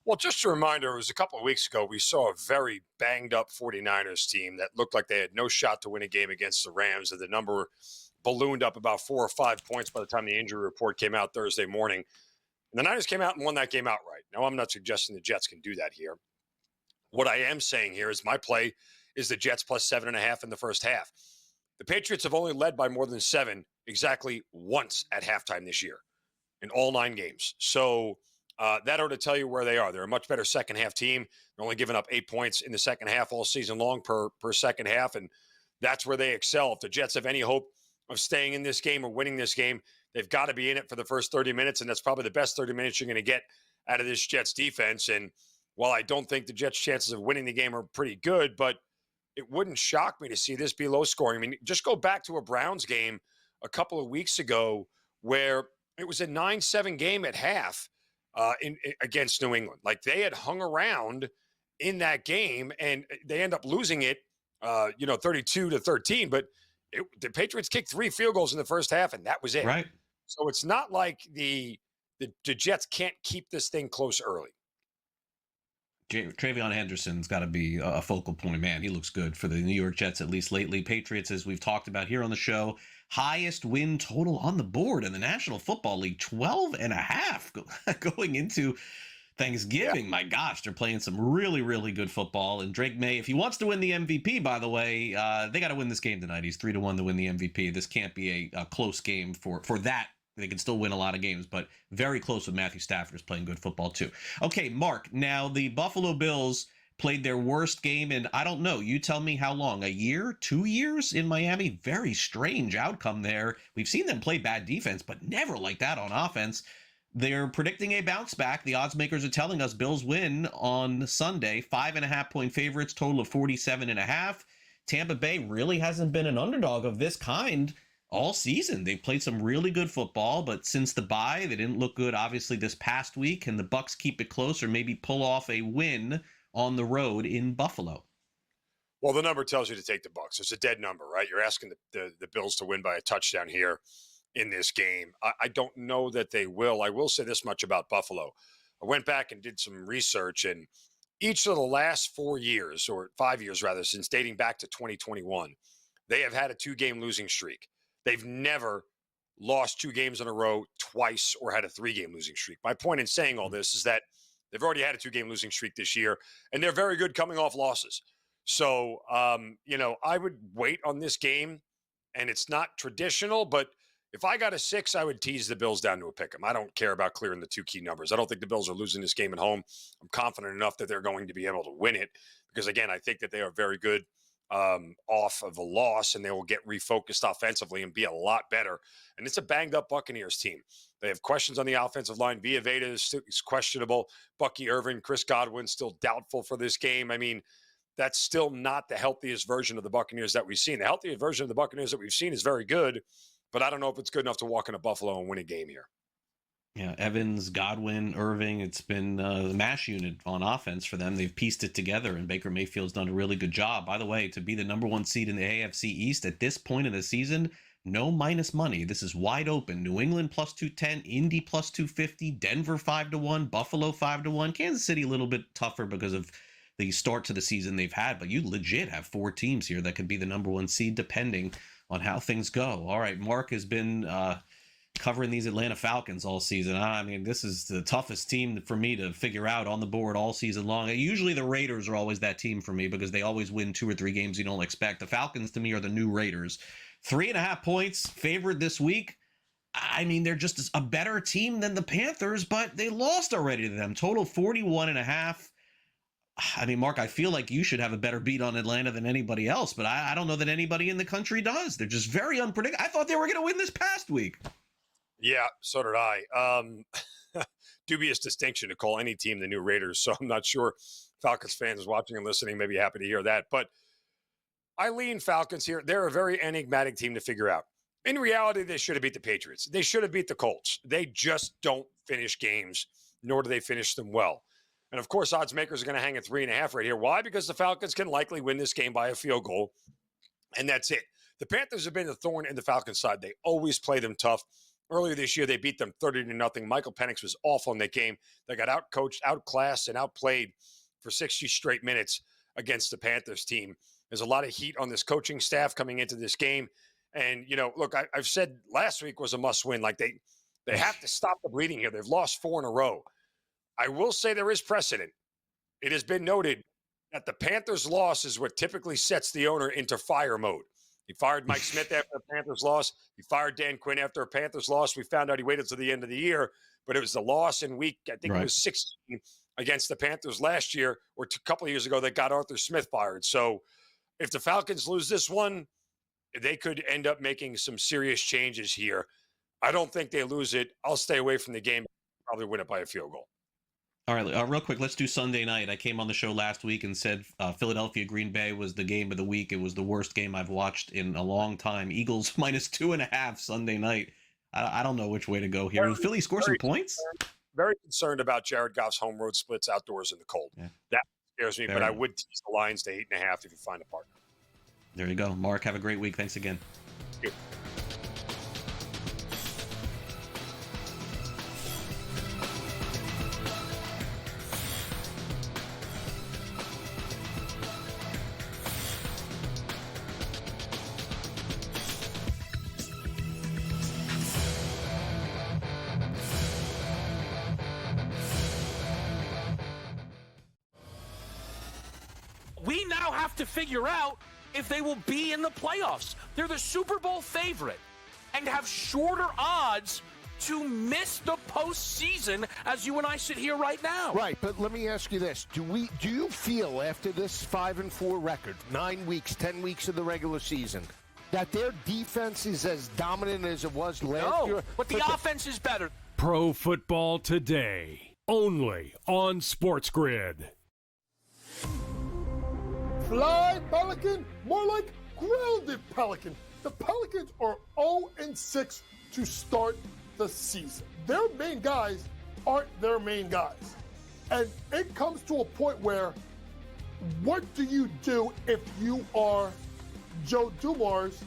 Well, just a reminder, it was a couple of weeks ago, we saw a very banged up 49ers team that looked like they had no shot to win a game against the Rams, and the number ballooned up about 4 or 5 points by the time the injury report came out Thursday morning. And the Niners came out and won that game outright. Now, I'm not suggesting the Jets can do that here. What I am saying here is my play is the Jets plus 7.5 in the first half. The Patriots have only led by more than 7 exactly once at halftime this year in all 9 games. So that ought to tell you where they are. They're a much better second half team. They're only giving up 8 points in the second half all season long per second half, and that's where they excel. If the Jets have any hope of staying in this game or winning this game, they've got to be in it for the first 30 minutes, and that's probably the best 30 minutes you're going to get out of this Jets defense. And while I don't think the Jets' chances of winning the game are pretty good, but it wouldn't shock me to see this be low scoring. I mean, just go back to a Browns game a couple of weeks ago where it was a 9-7 game at half against New England. Like, they had hung around in that game, and they end up losing it, 32-13, but the Patriots kicked 3 field goals in the first half, and that was it. Right. So it's not like the Jets can't keep this thing close early. Travion Henderson's got to be a focal point. Man, he looks good for the New York Jets, at least lately. Patriots, as we've talked about here on the show, highest win total on the board in the National Football League, 12.5 going into Thanksgiving. Yeah. My gosh, they're playing some really, really good football. And Drake May, if he wants to win the MVP, by the way, they got to win this game tonight. He's 3-1 to win the MVP. This can't be a close game for that. They can still win a lot of games, but very close with Matthew Stafford is playing good football too. Okay, Mark, now the Buffalo Bills played their worst game in, I don't know, you tell me how long, a year, 2 years in Miami? Very strange outcome there. We've seen them play bad defense, but never like that on offense. They're predicting a bounce back. The odds makers are telling us Bills win on Sunday, 5.5-point favorites, total of 47.5. Tampa Bay really hasn't been an underdog of this kind all season. They've played some really good football, but since the bye, they didn't look good, obviously, this past week. Can the Bucs keep it close or maybe pull off a win on the road in Buffalo? Well, the number tells you to take the Bucs. It's a dead number, right? You're asking the Bills to win by a touchdown here in this game. I don't know that they will. I will say this much about Buffalo. I went back and did some research, and each of the last 4 years, or 5 years rather, since dating back to 2021, they have had a 2-game losing streak. They've never lost 2 games in a row twice or had a 3-game losing streak. My point in saying all this is that they've already had a 2-game losing streak this year, and they're very good coming off losses. So, I would wait on this game, and it's not traditional, but if I got a 6, I would tease the Bills down to a pick 'em. I don't care about clearing the 2 key numbers. I don't think the Bills are losing this game at home. I'm confident enough that they're going to be able to win it because, again, I think that they are very good off of a loss, and they will get refocused offensively and be a lot better. And it's a banged-up Buccaneers team. They have questions on the offensive line. Villa Veda is questionable. Bucky Irvin, Chris Godwin still doubtful for this game. I mean, that's still not the healthiest version of the Buccaneers that we've seen. The healthiest version of the Buccaneers that we've seen is very good, but I don't know if it's good enough to walk into Buffalo and win a game here. Yeah, Evans, Godwin, Irving, it's been the MASH unit on offense for them. They've pieced it together, and Baker Mayfield's done a really good job. By the way, to be the number 1 seed in the AFC East at this point in the season, no minus money. This is wide open. New England plus 210, Indy plus 250, Denver 5-1, Buffalo 5-1, Kansas City a little bit tougher because of the start to the season they've had, but you legit have 4 teams here that could be the number 1 seed depending on how things go. All right, Mark has been covering these Atlanta Falcons all season. I mean, this is the toughest team for me to figure out on the board all season long. Usually the Raiders are always that team for me because they always win 2 or 3 games you don't expect. The Falcons, to me, are the new Raiders. 3.5 points favored this week. I mean, they're just a better team than the Panthers, but they lost already to them. Total 41.5. I mean, Mark, I feel like you should have a better beat on Atlanta than anybody else, but I don't know that anybody in the country does. They're just very unpredictable. I thought they were going to win this past week. Yeah, so did I. Dubious distinction to call any team the new Raiders, so I'm not sure Falcons fans watching and listening may be happy to hear that. But I lean Falcons here. They're a very enigmatic team to figure out. In reality, they should have beat the Patriots. They should have beat the Colts. They just don't finish games, nor do they finish them well. And, of course, odds makers are going to hang at 3.5 right here. Why? Because the Falcons can likely win this game by a field goal, and that's it. The Panthers have been a thorn in the Falcons' side. They always play them tough. Earlier this year, they beat them 30-0. Michael Penix was awful in that game. They got outcoached, outclassed, and outplayed for 60 straight minutes against the Panthers team. There's a lot of heat on this coaching staff coming into this game. And, look, I've said last week was a must-win. Like, they have to stop the bleeding here. They've lost 4 in a row. I will say there is precedent. It has been noted that the Panthers' loss is what typically sets the owner into fire mode. He fired Mike Smith after a Panthers loss. He fired Dan Quinn after a Panthers loss. We found out he waited till the end of the year, but it was the loss in week, I think it was 16 against the Panthers last year or a couple of years ago that got Arthur Smith fired. So if the Falcons lose this one, they could end up making some serious changes here. I don't think they lose it. I'll stay away from the game. Probably win it by a field goal. All right, real quick, let's do Sunday night. I came on the show last week and said Philadelphia Green Bay was the game of the week. It was the worst game I've watched in a long time. Eagles minus 2.5 Sunday night. I don't know which way to go here. Will Philly score some points? Very concerned about Jared Goff's home road splits outdoors in the cold. Yeah. That scares me, but I would tease the Lions to 8.5 if you find a partner. There you go. Mark, have a great week. Thanks again. Thank you. have to figure out if they will be in the playoffs. They're the Super Bowl favorite and have shorter odds to miss the postseason as you and I sit here right now. Right, but let me ask you this. Do you feel after this 5-4 record, 9 weeks, 10 weeks of the regular season, that their defense is as dominant as it was last year? No, but the offense is better. Pro Football Today, only on SportsGrid. Fly Pelican, more like grounded Pelican. The Pelicans are 0-6 to start the season. Their main guys aren't their main guys. And it comes to a point where, what do you do if you are Joe Dumars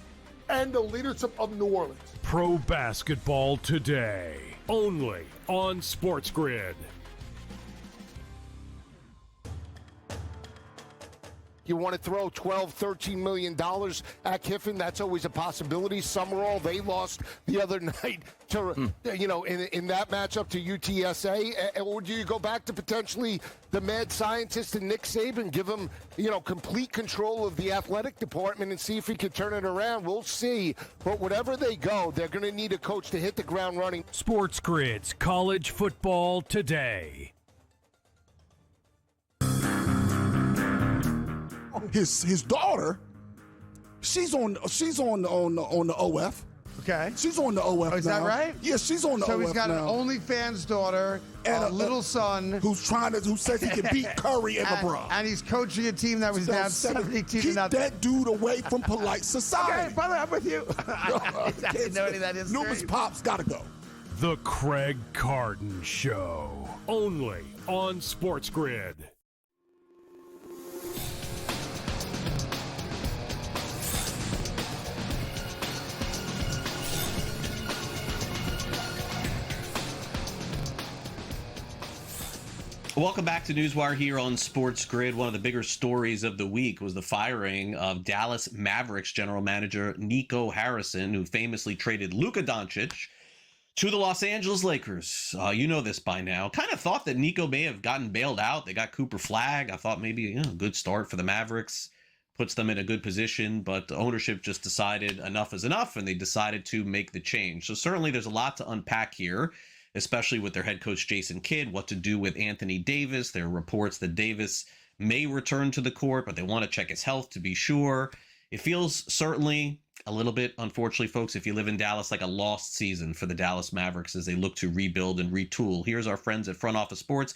and the leadership of New Orleans? Pro Basketball Today, only on SportsGrid. You want to throw $12, $13 million at Kiffin? That's always a possibility. Summerall, they lost the other night to, in that matchup to UTSA. Or do you go back to potentially the mad scientist and Nick Saban, give him, complete control of the athletic department and see if he can turn it around? We'll see. But whatever they go, they're going to need a coach to hit the ground running. SportsGrid's College Football Today. His daughter, she's on the OF. Okay. She's on the OF is now. that right? Yeah, she's on the OF now. So he's got an OnlyFans daughter and a little son who says he can beat Curry and LeBron. And he's coaching a team that was down 72 to nothing. Keep that dude away from polite society. Okay, by the way, I'm with you. I didn't know any of that is. Numerous Pops gotta go. The Craig Carton Show, only on SportsGrid. Welcome back to NewsWire here on SportsGrid. One of the bigger stories of the week was the firing of Dallas Mavericks general manager Nico Harrison, who famously traded Luka Doncic to the Los Angeles Lakers. You know this by now. Kind of thought that Nico may have gotten bailed out. They got Cooper Flagg. I thought maybe a good start for the Mavericks. Puts them in a good position, but the ownership just decided enough is enough, and they decided to make the change. So certainly there's a lot to unpack here, especially with their head coach Jason Kidd, what to do with Anthony Davis. There are reports that Davis may return to the court, but they want to check his health to be sure. It feels certainly a little bit, unfortunately, folks, if you live in Dallas, like a lost season for the Dallas Mavericks as they look to rebuild and retool. Here's our friends at Front Office Sports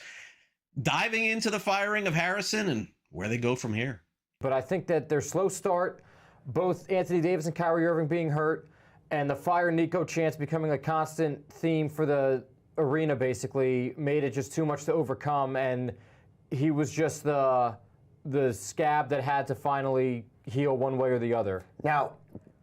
diving into the firing of Harrison and where they go from here. But I think that their slow start, both Anthony Davis and Kyrie Irving being hurt, and the fire Nico chance becoming a constant theme for the arena basically made it just too much to overcome, and he was just the scab that had to finally heal one way or the other. Now,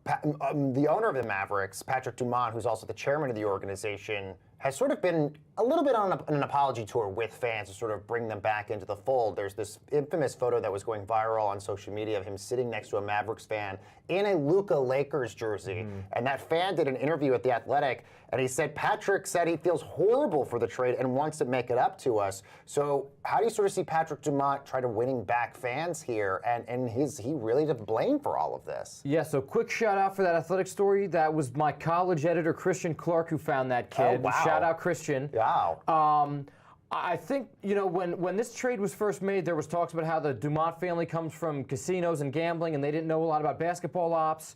the owner of the Mavericks, Patrick Dumont, who's also the chairman of the organization, has sort of been a little bit on an apology tour with fans to sort of bring them back into the fold. There's this infamous photo that was going viral on social media of him sitting next to a Mavericks fan in a Luka Lakers jersey. And that fan did an interview with The Athletic, and he said, Patrick said he feels horrible for the trade and wants to make it up to us. So how do you sort of see Patrick Dumont try to winning back fans here? And is he really to blame for all of this? Yeah, so quick shout out for that Athletic story. That was my college editor, Christian Clark, who found that kid. Oh, wow. Shout out, Christian. Wow. I think, when this trade was first made, there was talks about how the Dumont family comes from casinos and gambling, and they didn't know a lot about basketball ops.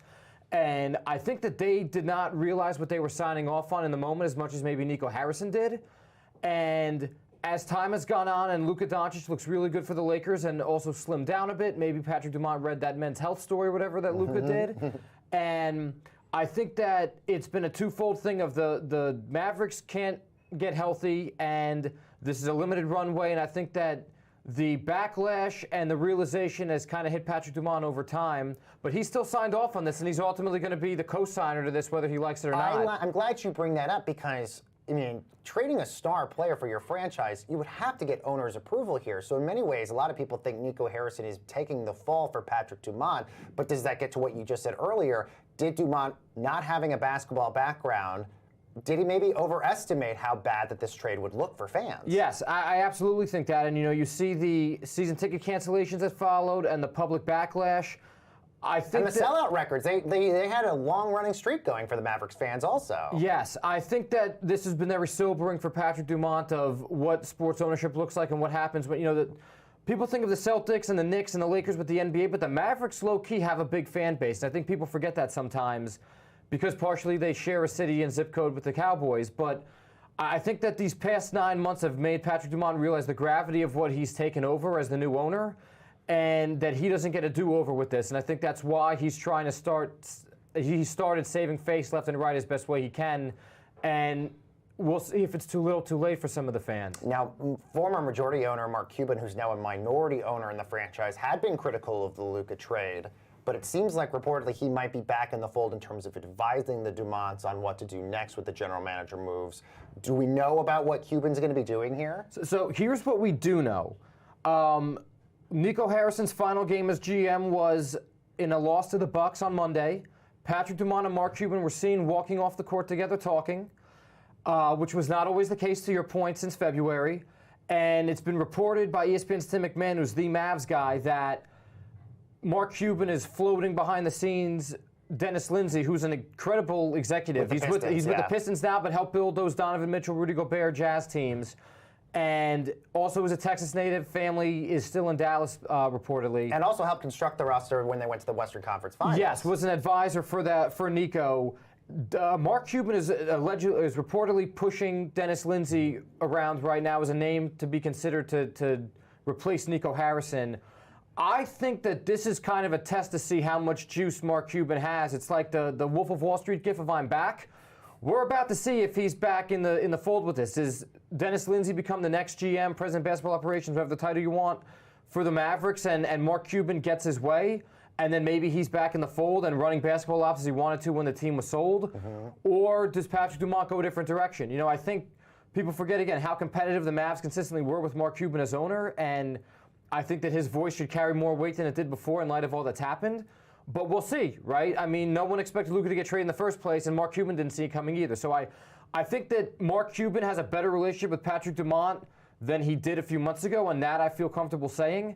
And I think that they did not realize what they were signing off on in the moment as much as maybe Nico Harrison did. And as time has gone on and Luka Doncic looks really good for the Lakers and also slimmed down a bit, maybe Patrick Dumont read that men's health story or whatever that Luka did. And I think that it's been a twofold thing of the Mavericks can't get healthy, and this is a limited runway, and I think that the backlash and the realization has kind of hit Patrick Dumont over time, but he still signed off on this, and he's ultimately going to be the co-signer to this, whether he likes it or not. I'm glad you bring that up because, trading a star player for your franchise, you would have to get owner's approval here. So in many ways, a lot of people think Nico Harrison is taking the fall for Patrick Dumont, but does that get to what you just said earlier? Did Dumont, not having a basketball background, did he maybe overestimate how bad that this trade would look for fans? Yes, I absolutely think that. And, you see the season ticket cancellations that followed and the public backlash. I think and the sellout records, they had a long-running streak going for the Mavericks fans also. Yes, I think that this has been very sobering for Patrick Dumont of what sports ownership looks like and what happens when, people think of the Celtics and the Knicks and the Lakers with the NBA, but the Mavericks low-key have a big fan base. And I think people forget that sometimes because partially they share a city and zip code with the Cowboys. But I think that these past 9 months have made Patrick Dumont realize the gravity of what he's taken over as the new owner, and that he doesn't get a do-over with this. And I think that's why he's trying to he started saving face left and right as best way he can. And we'll see if it's too little too late for some of the fans. Now, former majority owner Mark Cuban, who's now a minority owner in the franchise, had been critical of the Luka trade, but it seems like reportedly he might be back in the fold in terms of advising the Dumonts on what to do next with the general manager moves. Do we know about what Cuban's going to be doing here? So here's what we do know. Nico Harrison's final game as GM was in a loss to the Bucks on Monday. Patrick Dumont and Mark Cuban were seen walking off the court together talking, which was not always the case, to your point, since February. And it's been reported by ESPN's Tim McMahon, who's the Mavs guy, that Mark Cuban is floating behind the scenes Dennis Lindsey, who's an incredible executive. He's with the Pistons now, but helped build those Donovan Mitchell, Rudy Gobert Jazz teams. And also is a Texas native. Family is still in Dallas, reportedly. And also helped construct the roster when they went to the Western Conference Finals. Yes, was an advisor for Nico. Mark Cuban is reportedly pushing Dennis Lindsey around right now as a name to be considered to replace Nico Harrison. I think that this is kind of a test to see how much juice Mark Cuban has. It's like the Wolf of Wall Street gif of I'm back. We're about to see if he's back in the fold with this. Does Dennis Lindsey become the next GM, President of Basketball Operations, whatever the title you want, for the Mavericks, and Mark Cuban gets his way, and then maybe he's back in the fold and running basketball ops as he wanted to when the team was sold? Or does Patrick Dumont go a different direction? I think people forget, again, how competitive the Mavs consistently were with Mark Cuban as owner, and I think that his voice should carry more weight than it did before in light of all that's happened. But we'll see, right? I mean, no one expected Luka to get traded in the first place, and Mark Cuban didn't see it coming either. So I think that Mark Cuban has a better relationship with Patrick Dumont than he did a few months ago, and that I feel comfortable saying.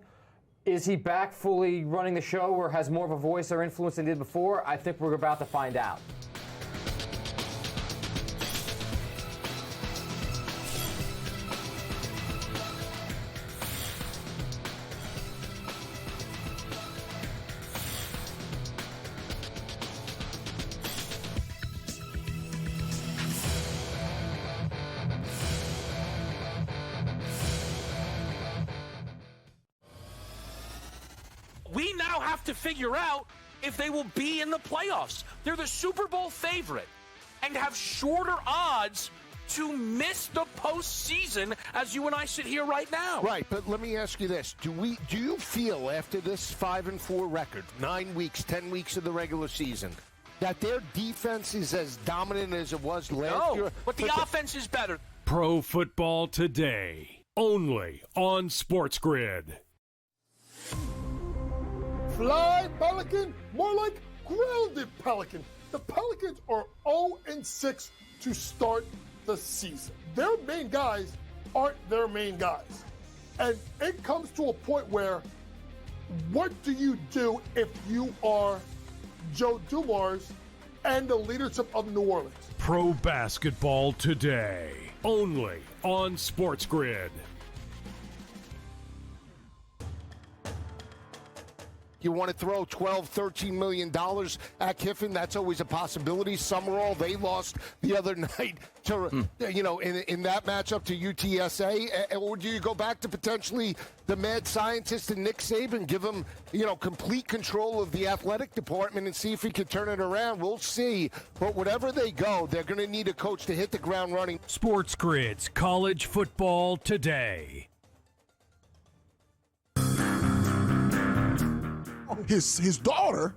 Is he back fully running the show or has more of a voice or influence than he did before? I think we're about to find out. We now have to figure out if they will be in the playoffs. They're the Super Bowl favorite and have shorter odds to miss the postseason as you and I sit here right now. Right, but let me ask you this. Do you feel after this 5-4 record, 9 weeks, 10 weeks of the regular season, that their defense is as dominant as it was last year? But the offense is better. Pro Football Today, only on SportsGrid. Fly Pelican, more like grounded Pelican. The Pelicans are 0-6 to start the season. Their main guys aren't their main guys. And it comes to a point where, what do you do if you are Joe Dumars and the leadership of New Orleans? Pro Basketball Today, only on SportsGrid. You want to throw $12, $13 million at Kiffin? That's always a possibility. Summerall, they lost the other night to, in that matchup to UTSA. Or do you go back to potentially the mad scientist and Nick Saban, give him, complete control of the athletic department and see if he can turn it around? We'll see. But whatever they go, they're going to need a coach to hit the ground running. SportsGrid's College Football Today. His daughter,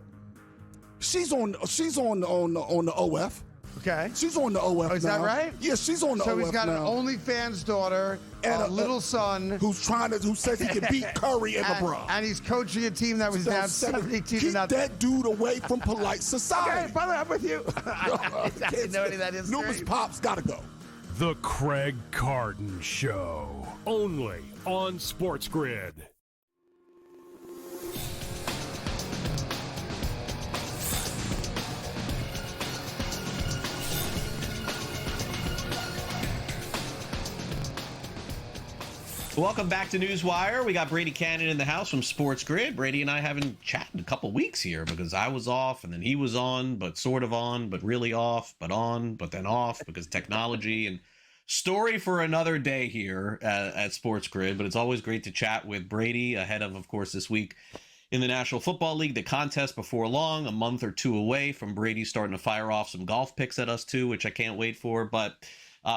she's on the OF. Okay. She's on the OF now. Is that right? Yeah, she's on the OF now. So he's got an OnlyFans daughter and a little son who says he can beat Curry and LeBron. And he's coaching a team that was down 72 to Keep nothing. that dude away from polite society. Okay, by the way, I'm with you. I didn't know any of that is Newman's Pops gotta go. The Craig Carton Show. Only on SportsGrid. Welcome back to NewsWire. We got Brady Cannon in the house from SportsGrid. Brady and I haven't chatted in a couple weeks here because I was off and then he was on, but sort of on, but really off, but on, but then off because technology and story for another day here at SportsGrid. But it's always great to chat with Brady ahead of course, this week in the National Football League, the contest before long, a month or two away from Brady starting to fire off some golf picks at us too, which I can't wait for. But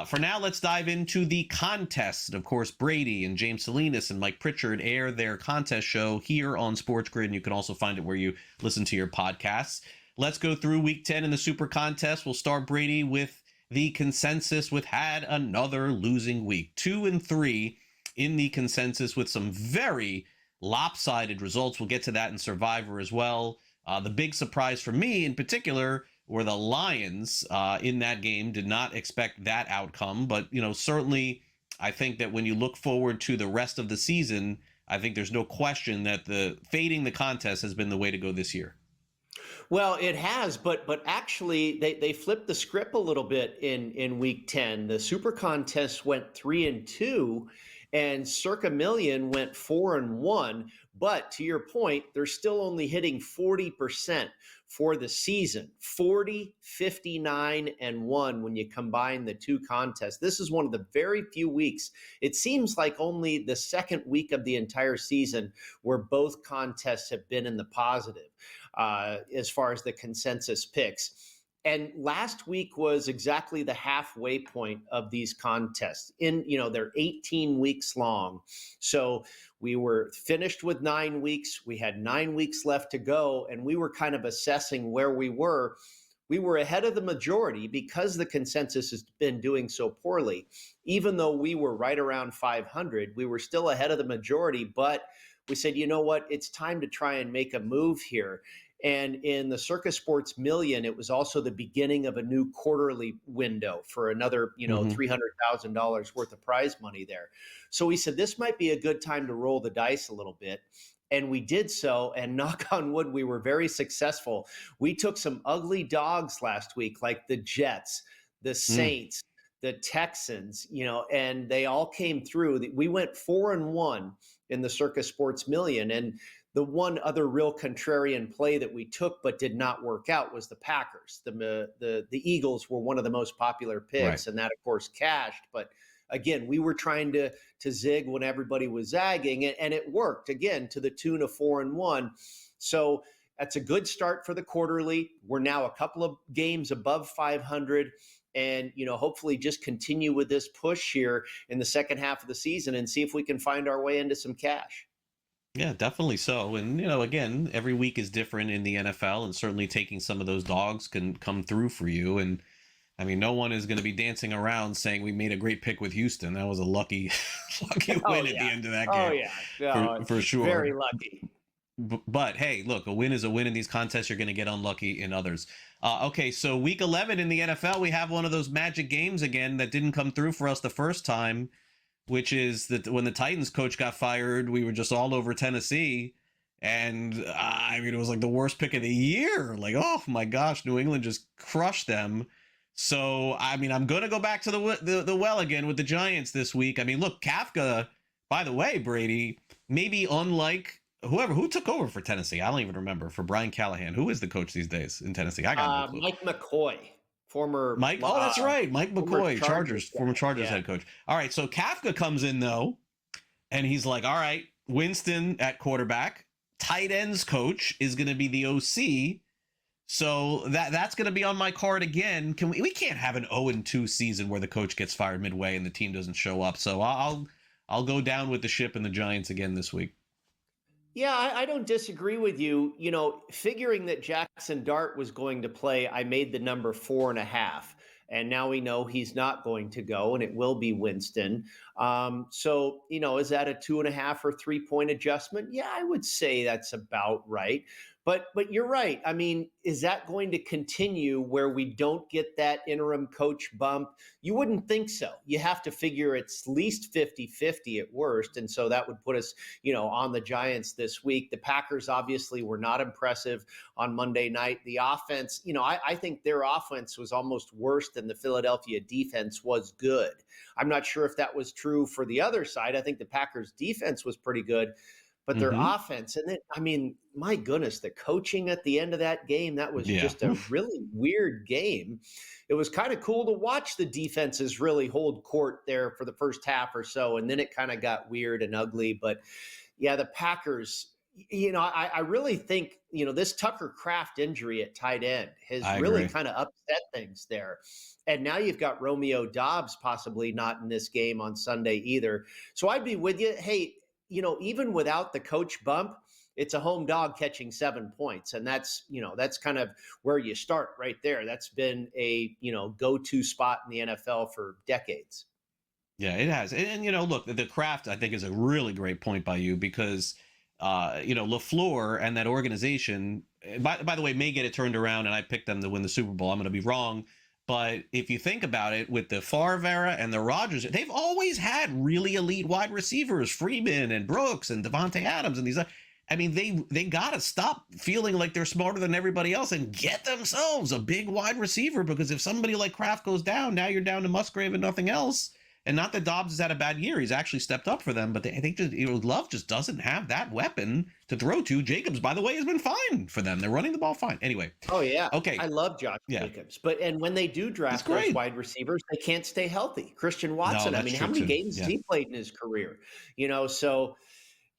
for now, let's dive into the contest. Of course, Brady and James Salinas and Mike Pritchard air their contest show here on SportsGrid, and you can also find it where you listen to your podcasts. Let's go through Week 10 in the Super Contest. We'll start, Brady, with the consensus with had another losing week. 2-3 in the consensus with some very lopsided results. We'll get to that in Survivor as well. The big surprise for me in particular were the Lions in that game. Did not expect that outcome, but certainly I think that when you look forward to the rest of the season, I think there's no question that the fading the contest has been the way to go this year. Well, it has, but actually they flipped the script a little bit in Week 10. The Super Contest went 3-2, and Circa Million went 4-1. But to your point, they're still only hitting 40% for the season. 40, 59, and 1 when you combine the two contests. This is one of the very few weeks. It seems like only the second week of the entire season where both contests have been in the positive as far as the consensus picks. And last week was exactly the halfway point of these contests. They're 18 weeks long. So we were finished with 9 weeks. We had 9 weeks left to go, and we were kind of assessing where we were. We were ahead of the majority because the consensus has been doing so poorly. Even though we were right around 500, we were still ahead of the majority, but we said, you know what, it's time to try and make a move here. And in the Circa Sports Million, it was also the beginning of a new quarterly window for another, $300,000 worth of prize money there. So we said, this might be a good time to roll the dice a little bit. And we did so, and knock on wood, we were very successful. We took some ugly dogs last week, like the Jets, the Saints, the Texans, and they all came through. We went 4-1 in the Circa Sports Million. And the one other real contrarian play that we took but did not work out was the Packers. The Eagles were one of the most popular picks, right, and that, of course, cashed. But again, we were trying to zig when everybody was zagging, and it worked, again, to the tune of 4-1. So that's a good start for the quarterly. We're now a couple of games above 500. And, hopefully just continue with this push here in the second half of the season and see if we can find our way into some cash. Yeah, definitely so. And, again, every week is different in the NFL, and certainly taking some of those dogs can come through for you. And I mean, no one is going to be dancing around saying we made a great pick with Houston. That was a lucky win at the end of that game. Oh, yeah. For sure. Very lucky. But hey, look, a win is a win in these contests. You're going to get unlucky in others. Okay, so week 11 in the NFL, we have one of those magic games again that didn't come through for us the first time, which is that when the Titans coach got fired, we were just all over Tennessee. And it was like the worst pick of the year. Like, oh my gosh, New England just crushed them. So, I'm going to go back to the well again with the Giants this week. Look, Kafka, by the way, Brady, maybe unlike who took over for Tennessee. I don't even remember, for Brian Callahan. Who is the coach these days in Tennessee? I got no clue. Mike McCoy. Former Mike. Oh, that's right. Mike McCoy, former Chargers head coach. All right. So Kafka comes in though, and he's like, all right, Winston at quarterback, tight ends coach is going to be the OC. So that's going to be on my card again. We can't have an 0-2 season where the coach gets fired midway and the team doesn't show up. So I'll go down with the ship and the Giants again this week. Yeah, I don't disagree with you. You know, figuring that Jackson Dart was going to play, I made the number 4.5. And now we know he's not going to go, and it will be Winston. So, is that a 2.5 or 3 point adjustment? Yeah, I would say that's about right. But you're right. I mean, is that going to continue where we don't get that interim coach bump? You wouldn't think so. You have to figure it's at least 50-50 at worst. And so that would put us, on the Giants this week. The Packers obviously were not impressive on Monday night. The offense, I think their offense was almost worse than the Philadelphia defense was good. I'm not sure if that was true for the other side. I think the Packers defense was pretty good. But their offense, and then, I mean, my goodness, the coaching at the end of that game, that was just a really weird game. It was kind of cool to watch the defenses really hold court there for the first half or so, and then it kind of got weird and ugly. But yeah, the Packers, I really think, this Tucker Kraft injury at tight end has really kind of upset things there. And now you've got Romeo Doubs possibly not in this game on Sunday either. So I'd be with you. Hey, even without the coach bump, it's a home dog catching 7 points. And that's kind of where you start right there. That's been a, go-to spot in the NFL for decades. Yeah, it has. And look, the Kraft, I think, is a really great point by you because, LaFleur and that organization, by the way, may get it turned around and I picked them to win the Super Bowl. I'm going to be wrong. But if you think about it, with the Favre era and the Rodgers, they've always had really elite wide receivers, Freeman and Brooks and Devontae Adams and these. I mean, they got to stop feeling like they're smarter than everybody else and get themselves a big wide receiver, because if somebody like Kraft goes down, now you're down to Musgrave and nothing else. And not that Dobbs has had a bad year. He's actually stepped up for them, but I think Love just doesn't have that weapon to throw to. Jacobs, by the way, has been fine for them. They're running the ball fine. Anyway. Oh, yeah. Okay. I love Josh Jacobs. And when they do draft those wide receivers, they can't stay healthy. Christian Watson, I mean, how many games has he played in his career? So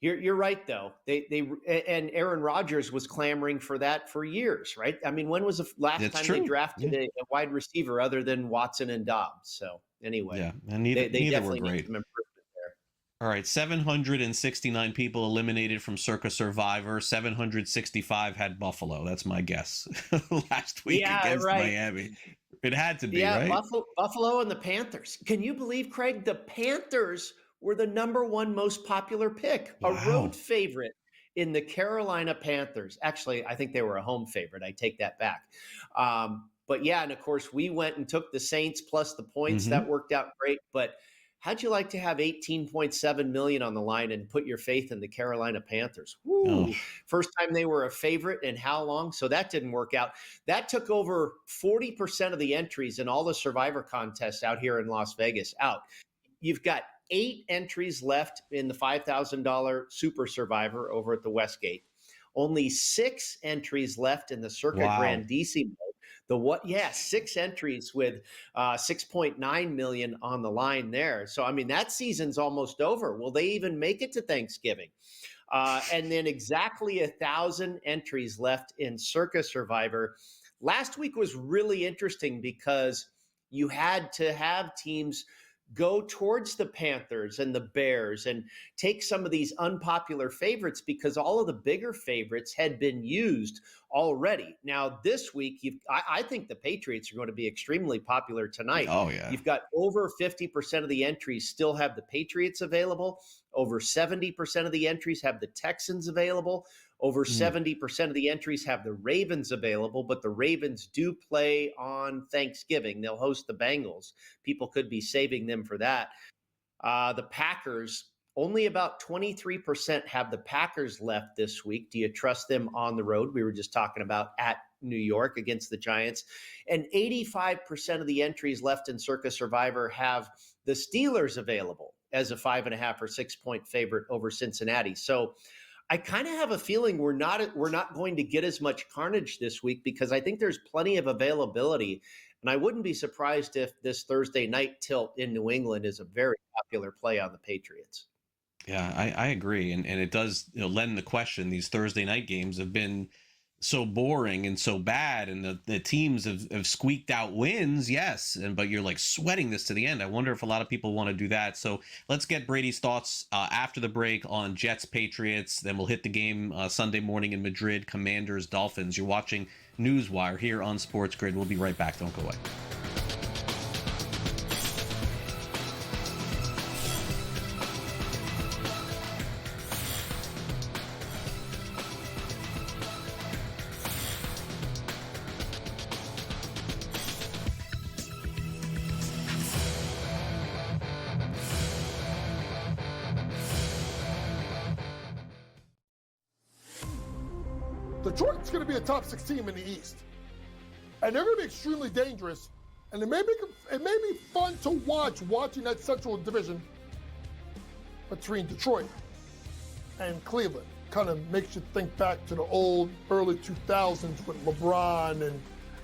you're right, though. And Aaron Rodgers was clamoring for that for years, right? I mean, when was the last time they drafted a wide receiver other than Watson and Dobbs? So anyway, and they neither definitely were great. need some improvement there. All right, 769 people eliminated from Circa Survivor. 765 had Buffalo. That's my guess. Last week against Miami. It had to be, right? Buffalo and the Panthers. Can you believe, Craig, the Panthers were the number one most popular pick, a road favorite in the Carolina Panthers. Actually, I think they were a home favorite. I take that back. But yeah, and of course, we went and took the Saints plus the points. That worked out great. But how'd you like to have $18.7 million on the line and put your faith in the Carolina Panthers? Woo. First time they were a favorite in how long? So that didn't work out. That took over 40% of the entries in all the Survivor contests out here in Las Vegas out. You've got 8 entries left in the $5,000 Super Survivor over at the Westgate. Only 6 entries left in the Circa Grand DC mode. 6 entries with 6.9 million on the line there. So, I mean, that season's almost over. Will they even make it to Thanksgiving? And then exactly 1,000 entries left in Circa Survivor. Last week was really interesting because you had to have teams go towards the Panthers and the Bears and take some of these unpopular favorites because all of the bigger favorites had been used already. Now, this week, I think the Patriots are going to be extremely popular tonight. Oh, yeah. You've got over 50% of the entries still have the Patriots available. Over 70% of the entries have the Texans available. Over 70% of the entries have the Ravens available, but the Ravens do play on Thanksgiving. They'll host the Bengals. People could be saving them for that. The Packers, only about 23% have the Packers left this week. Do you trust them on the road? We were just talking about at New York against the Giants. And 85% of the entries left in Circa Survivor have the Steelers available as a 5.5 or 6 point favorite over Cincinnati. So I kind of have a feeling we're not going to get as much carnage this week because I think there's plenty of availability. And I wouldn't be surprised if this Thursday night tilt in New England is a very popular play on the Patriots. Yeah, I agree. And it does lend the question. These Thursday night games have been so boring and so bad, and the teams have squeaked out wins, yes, but you're like sweating this to the end. I wonder if a lot of people want to do that. So let's get Brady's thoughts after the break on Jets Patriots. Then we'll hit the game Sunday morning in Madrid, Commanders Dolphins. You're watching NewsWire here on Sports Grid. We'll be right back. Don't go away. Detroit's going to be a top 6 team in the East. And they're going to be extremely dangerous. And it may be fun to watching that Central Division between Detroit and Cleveland. Kind of makes you think back to the old early 2000s with LeBron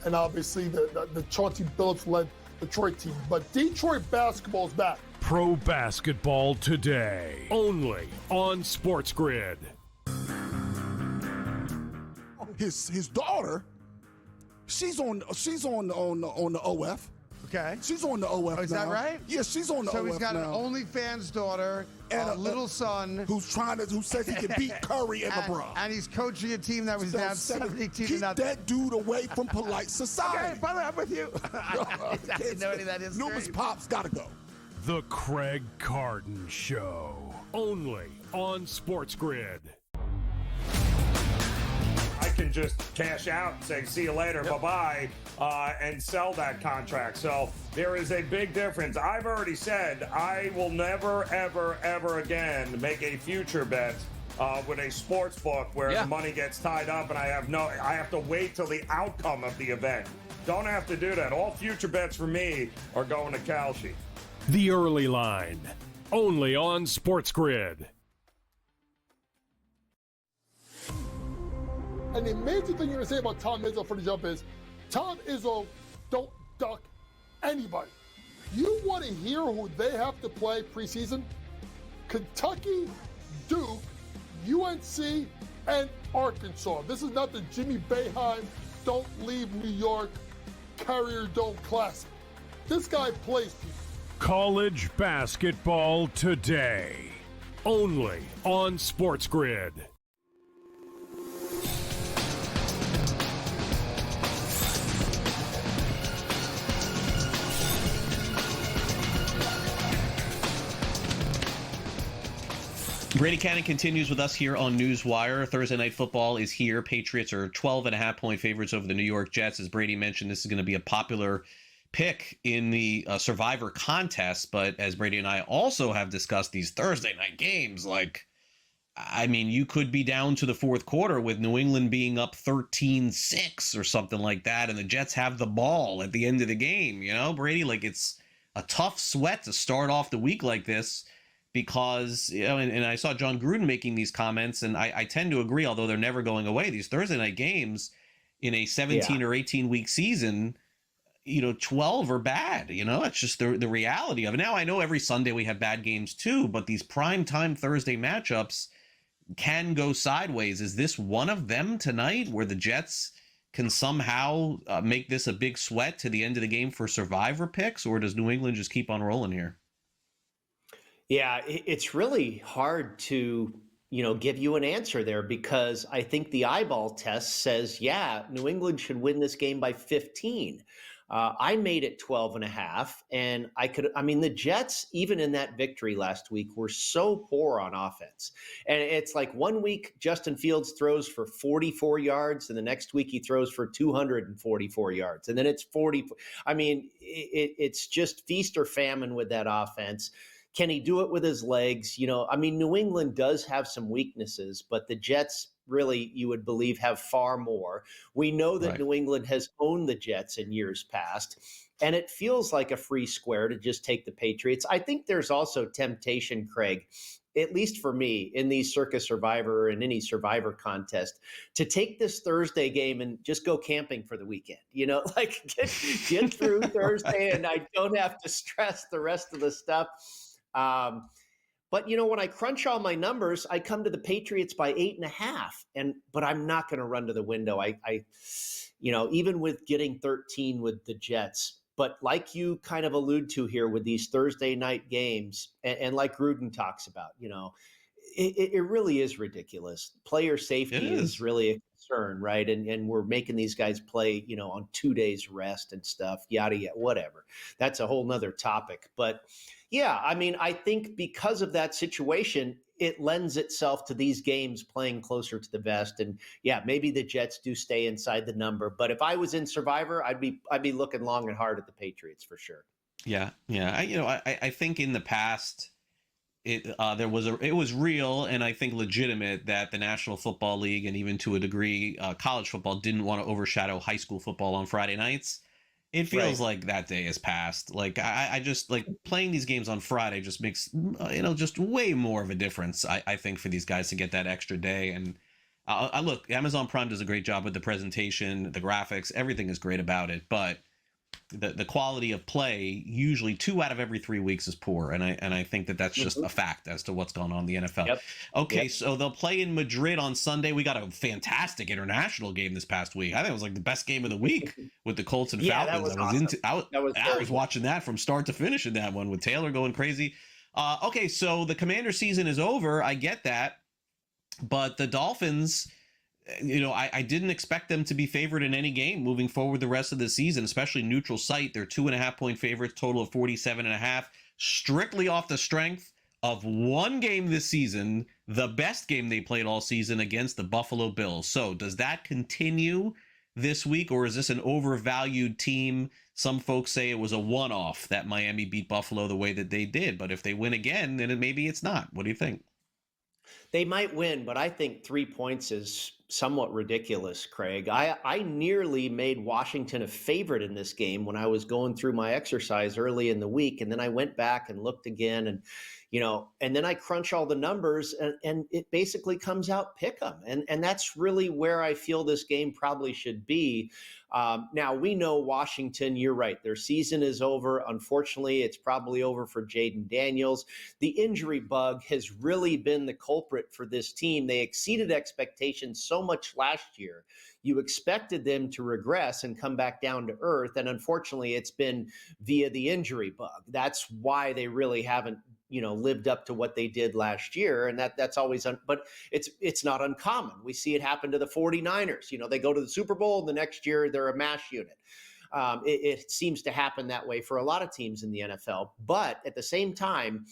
and obviously the Chauncey Billups-led Detroit team. But Detroit basketball's back. Pro basketball today, only on SportsGrid. His daughter, she's on the OF. Okay. She's on the OF. Oh, is that right? Yeah, she's on the OF. So he's got now. an OnlyFans daughter and a little son who says he can beat Curry and LeBron. And he's coaching a team that was down 17 to Keep nothing. that dude away from polite society. Okay, by the way, I'm with you. I didn't know any of that is. Numerous pops gotta go. The Craig Carton Show, only on SportsGrid. I can just cash out and say, see you later, bye-bye, and sell that contract. So there is a big difference. I've already said I will never, ever, ever again make a future bet with a sports book where the money gets tied up and I have to wait till the outcome of the event. Don't have to do that. All future bets for me are going to Kalshi. The Early Line, only on SportsGrid. And the major thing you're going to say about Tom Izzo for the jump is, Tom Izzo don't duck anybody. You want to hear who they have to play preseason? Kentucky, Duke, UNC, and Arkansas. This is not the Jimmy Boeheim Don't Leave New York Carrier Dome Classic. This guy plays people. College basketball today, only on SportsGrid. Brady Cannon continues with us here on NewsWire. Thursday Night Football is here. Patriots are 12.5-point favorites over the New York Jets. As Brady mentioned, this is going to be a popular pick in the Survivor contest. But as Brady and I also have discussed, these Thursday night games, you could be down to the fourth quarter with New England being up 13-6 or something like that, and the Jets have the ball at the end of the game. You know, Brady, it's a tough sweat to start off the week like this. Because, and I saw John Gruden making these comments, and I tend to agree, although they're never going away. These Thursday night games in a 17 or 18-week season, 12 are bad. It's just the reality of it. Now, I know every Sunday we have bad games too, but these primetime Thursday matchups can go sideways. Is this one of them tonight where the Jets can somehow make this a big sweat to the end of the game for Survivor picks, or does New England just keep on rolling here? Yeah, it's really hard to, give you an answer there because I think the eyeball test says, New England should win this game by 15. I made it 12.5, and the Jets, even in that victory last week, were so poor on offense. And it's like 1 week Justin Fields throws for 44 yards, and the next week he throws for 244 yards, and then it's 40. It's just feast or famine with that offense. Can he do it with his legs? New England does have some weaknesses, but the Jets really, you would believe, have far more. We know that New England has owned the Jets in years past, and it feels like a free square to just take the Patriots. I think there's also temptation, Craig, at least for me, in these Circus Survivor and any Survivor contest, to take this Thursday game and just go camping for the weekend. Get through Thursday, and I don't have to stress the rest of the stuff. But when I crunch all my numbers, I come to the Patriots by 8.5, but I'm not going to run to the window. I even with getting 13 with the Jets, but like you kind of allude to here with these Thursday night games, and like Gruden talks about, it really is ridiculous. Player safety is really a concern, right? And we're making these guys play, on 2 days rest and stuff, yada, yada, whatever. That's a whole nother topic. But yeah, I mean, I think because of that situation, it lends itself to these games playing closer to the vest. And yeah, maybe the Jets do stay inside the number. But if I was in Survivor, I'd be looking long and hard at the Patriots for sure. Yeah. I think in the past, it was real and I think legitimate that the National Football League and even to a degree college football didn't want to overshadow high school football on Friday nights. It feels like that day has passed. Like I just like playing these games on Friday just makes just way more of a difference. I think for these guys to get that extra day. And I look, Amazon Prime does a great job with the presentation, the graphics, everything is great about it, but the quality of play usually 2 out of every 3 weeks is poor, and I think that's just a fact as to what's going on in the NFL. Yep. Okay, so they'll play in Madrid on Sunday. We got a fantastic international game this past week. I think it was like the best game of the week with the Colts and Falcons. That was awesome. I was watching that from start to finish in that one with Taylor going crazy. Okay, so the Commander season is over. I get that, but the Dolphins, I didn't expect them to be favored in any game moving forward the rest of the season, especially neutral site. They're 2.5-point favorites, total of 47.5, strictly off the strength of one game this season, the best game they played all season against the Buffalo Bills. So does that continue this week, or is this an overvalued team? Some folks say it was a one-off that Miami beat Buffalo the way that they did, but if they win again, then maybe it's not. What do you think? They might win, but I think 3 points is somewhat ridiculous, Craig. I nearly made Washington a favorite in this game when I was going through my exercise early in the week. And then I went back and looked again and, and then I crunch all the numbers and it basically comes out pick 'em. And that's really where I feel this game probably should be. Now, we know Washington, you're right. Their season is over. Unfortunately, it's probably over for Jaden Daniels. The injury bug has really been the culprit for this team. They exceeded expectations so much last year. You expected them to regress and come back down to earth. And unfortunately, it's been via the injury bug. That's why they really haven't lived up to what they did last year. And that's always, but it's not uncommon. We see it happen to the 49ers. They go to the Super Bowl and the next year they're a mash unit. It seems to happen that way for a lot of teams in the NFL. But at the same time,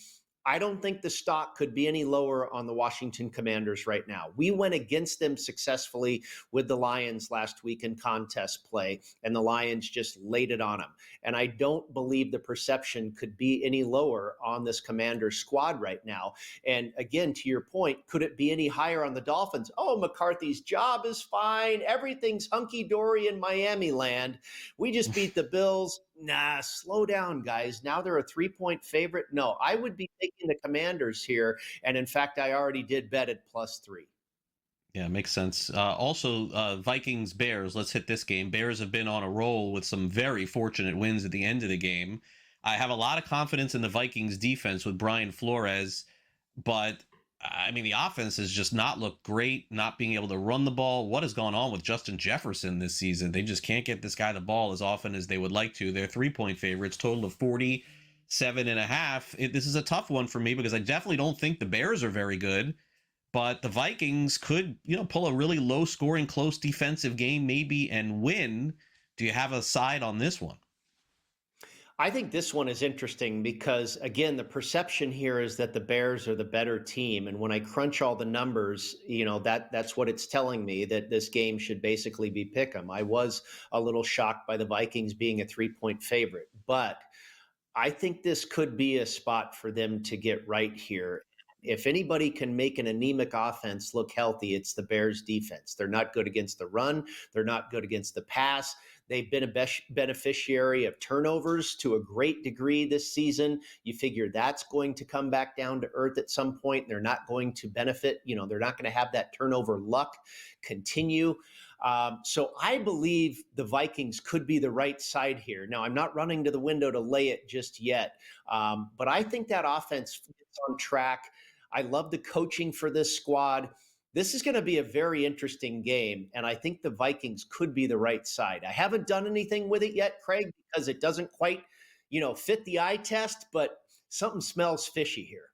I don't think the stock could be any lower on the Washington Commanders right now. We went against them successfully with the Lions last week in contest play, and the Lions just laid it on them. And I don't believe the perception could be any lower on this Commanders squad right now. And again, to your point, could it be any higher on the Dolphins? Oh, McCarthy's job is fine. Everything's hunky-dory in Miami land. We just beat the Bills. Nah, slow down, guys. Now they're a 3-point favorite. No, I would be taking the Commanders here. And in fact, I already did bet at +3. Yeah, makes sense. Also, Vikings Bears. Let's hit this game. Bears have been on a roll with some very fortunate wins at the end of the game. I have a lot of confidence in the Vikings defense with Brian Flores, but I mean, the offense has just not looked great, not being able to run the ball. What has gone on with Justin Jefferson this season? They just can't get this guy the ball as often as they would like to. They're 3-point favorites, total of 47.5. This is a tough one for me because I definitely don't think the Bears are very good, but the Vikings could, pull a really low-scoring, close defensive game maybe and win. Do you have a side on this one? I think this one is interesting because, again, the perception here is that the Bears are the better team. And when I crunch all the numbers, that's what it's telling me, that this game should basically be pick 'em. I was a little shocked by the Vikings being a 3-point favorite, but I think this could be a spot for them to get right here. If anybody can make an anemic offense look healthy, it's the Bears defense. They're not good against the run. They're not good against the pass. They've been a beneficiary of turnovers to a great degree this season. You figure that's going to come back down to earth at some point. They're not going to benefit. They're not going to have that turnover luck continue. So I believe the Vikings could be the right side here. Now, I'm not running to the window to lay it just yet, but I think that offense is on track. I love the coaching for this squad. This is going to be a very interesting game, and I think the Vikings could be the right side. I haven't done anything with it yet, Craig, because it doesn't quite, fit the eye test, but something smells fishy here.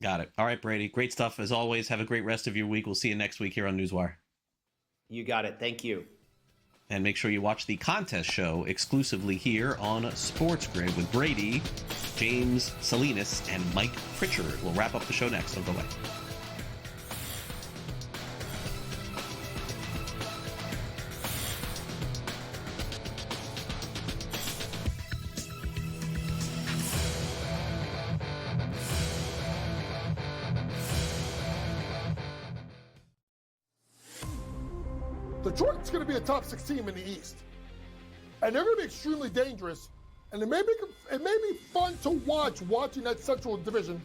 Got it. All right, Brady. Great stuff as always. Have a great rest of your week. We'll see you next week here on NewsWire. You got it. Thank you. And make sure you watch the contest show exclusively here on SportsGrid with Brady, James Salinas, and Mike Pritchard. We'll wrap up the show next. Don't go away. Detroit's going to be a top 6 team in the East. And they're going to be extremely dangerous. And it may be fun to watching that Central Division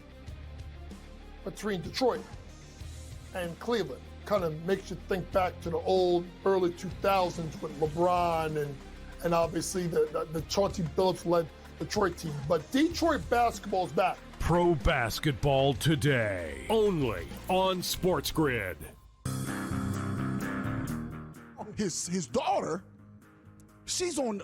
between Detroit and Cleveland. Kind of makes you think back to the old early 2000s with LeBron and obviously the Chauncey Billups-led Detroit team. But Detroit basketball is back. Pro basketball today, only on SportsGrid. His daughter, she's on the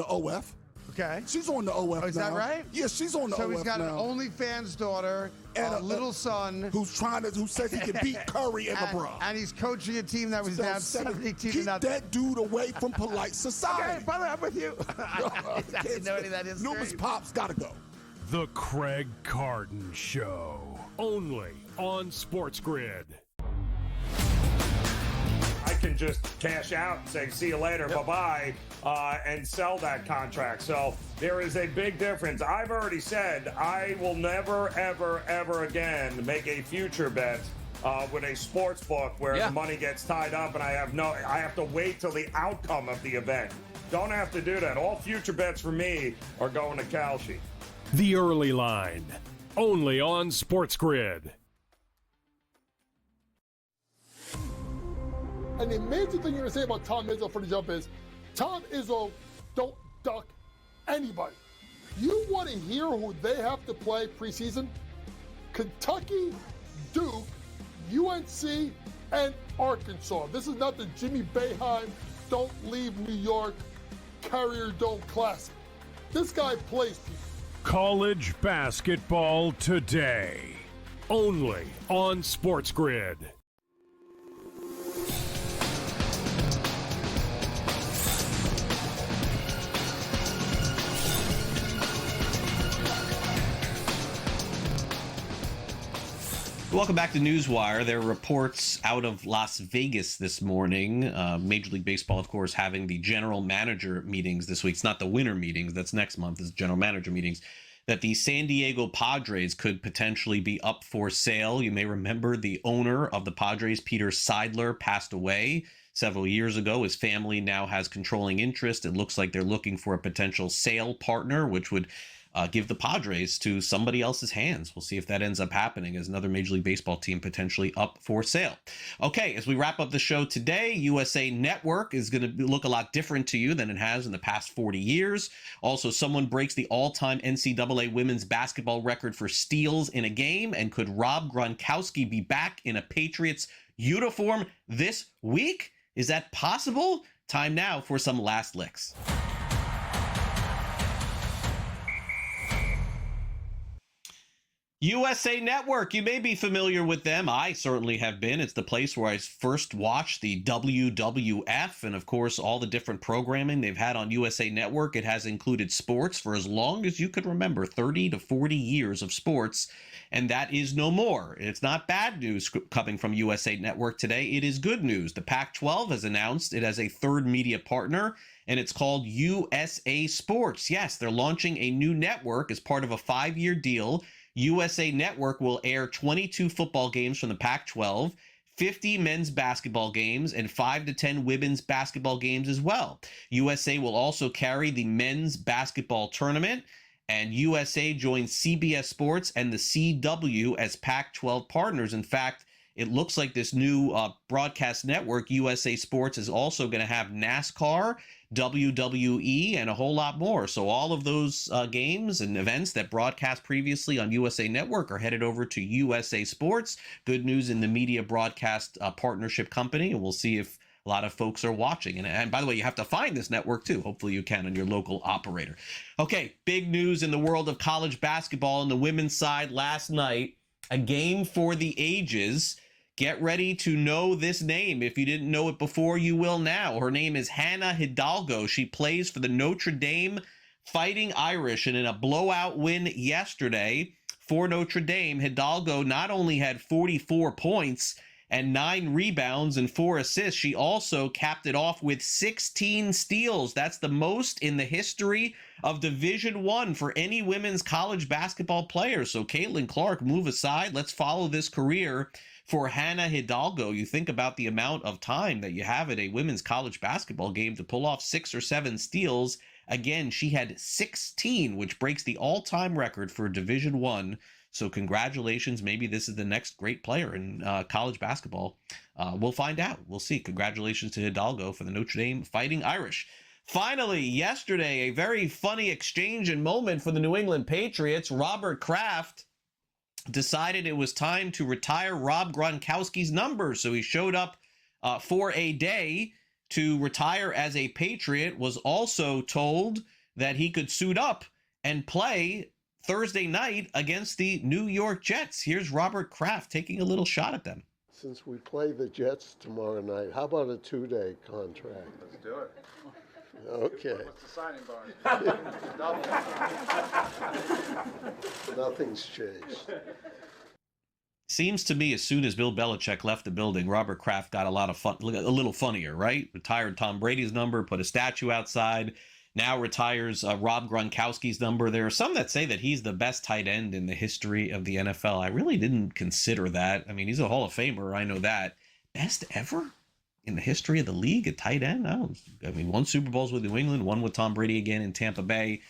OF. Okay. She's on the OF Oh, is now. that right? Yeah, she's on the OF So he's got now. an OnlyFans daughter and a little son who says he can beat Curry and LeBron. And he's coaching a team that was down 72-0. Keep that dude away from polite society. Okay, brother, I'm with you. I know any of that is. Numerous pops gotta go. The Craig Carton Show, only on SportsGrid. I can just cash out and say, see you later, bye-bye, and sell that contract. So there is a big difference. I've already said I will never, ever, ever again make a future bet with a sports book where the money gets tied up and I have to wait till the outcome of the event. Don't have to do that. All future bets for me are going to Kalshi. The Early Line, only on SportsGrid. And the amazing thing you're going to say about Tom Izzo for the jump is, Tom Izzo don't duck anybody. You want to hear who they have to play preseason? Kentucky, Duke, UNC, and Arkansas. This is not the Jimmy Boeheim Don't Leave New York Carrier Dome Classic. This guy plays people. College basketball today, only on SportsGrid. Welcome back to NewsWire. There are reports out of Las Vegas this morning. Major League Baseball, of course, having the general manager meetings this week. It's not the winter meetings. That's next month. It's general manager meetings. That the San Diego Padres could potentially be up for sale. You may remember the owner of the Padres, Peter Seidler, passed away several years ago. His family now has controlling interest. It looks like they're looking for a potential sale partner, which would give the Padres to somebody else's hands. We'll see if that ends up happening as another Major League Baseball team potentially up for sale. Okay, as we wrap up the show today, USA Network is going to look a lot different to you than it has in the past 40 years. Also, someone breaks the all-time NCAA women's basketball record for steals in a game. And could Rob Gronkowski be back in a Patriots uniform this week? Is that possible? Time now for some last licks. USA Network, you may be familiar with them. I certainly have been. It's the place where I first watched the WWF and, of course, all the different programming they've had on USA Network. It has included sports for as long as you could remember, 30 to 40 years of sports, and that is no more. It's not bad news coming from USA Network today. It is good news. The Pac-12 has announced it has a third media partner, and it's called USA Sports. Yes, they're launching a new network as part of a 5-year deal. USA Network will air 22 football games from the Pac-12, 50 men's basketball games, and 5 to 10 women's basketball games as well. USA will also carry the men's basketball tournament, and USA joins CBS Sports and the CW as Pac-12 partners. In fact, it looks like this new broadcast network, USA Sports, is also going to have NASCAR, WWE, and a whole lot more. So all of those games and events that broadcast previously on USA Network are headed over to USA Sports. Good news in the media broadcast partnership company, and we'll see if a lot of folks are watching. And by the way, you have to find this network too. Hopefully you can on your local operator. Okay, big news in the world of college basketball on the women's side last night. A game for the ages. Get ready to know this name. If you didn't know it before, you will now. Her name is Hannah Hidalgo. She plays for the Notre Dame Fighting Irish. And in a blowout win yesterday for Notre Dame, Hidalgo not only had 44 points and 9 rebounds and 4 assists, she also capped it off with 16 steals. That's the most in the history of Division I for any women's college basketball player. So Caitlin Clark, move aside. Let's follow this career for Hannah Hidalgo. You think about the amount of time that you have at a women's college basketball game to pull off 6 or 7 steals. Again, she had 16, which breaks the all-time record for Division I. So congratulations. Maybe this is the next great player in college basketball. We'll find out. We'll see. Congratulations to Hidalgo for the Notre Dame Fighting Irish. Finally, yesterday, a very funny exchange and moment for the New England Patriots. Robert Kraft decided it was time to retire Rob Gronkowski's number. So he showed up for a day to retire as a Patriot, was also told that he could suit up and play Thursday night against the New York Jets. Here's Robert Kraft taking a little shot at them. Since we play the Jets tomorrow night, how about a 2-day contract? Let's do it. Okay. What's the signing bonus? Nothing's changed. Seems to me as soon as Bill Belichick left the building, Robert Kraft got a little funnier, right? Retired Tom Brady's number, put a statue outside. Now retires Rob Gronkowski's number. There are some that say that he's the best tight end in the history of the NFL. I really didn't consider that. I mean, he's a Hall of Famer. I know that. Best ever in the history of the league at tight end? I mean, 1 Super Bowls with New England, 1 with Tom Brady again in Tampa Bay.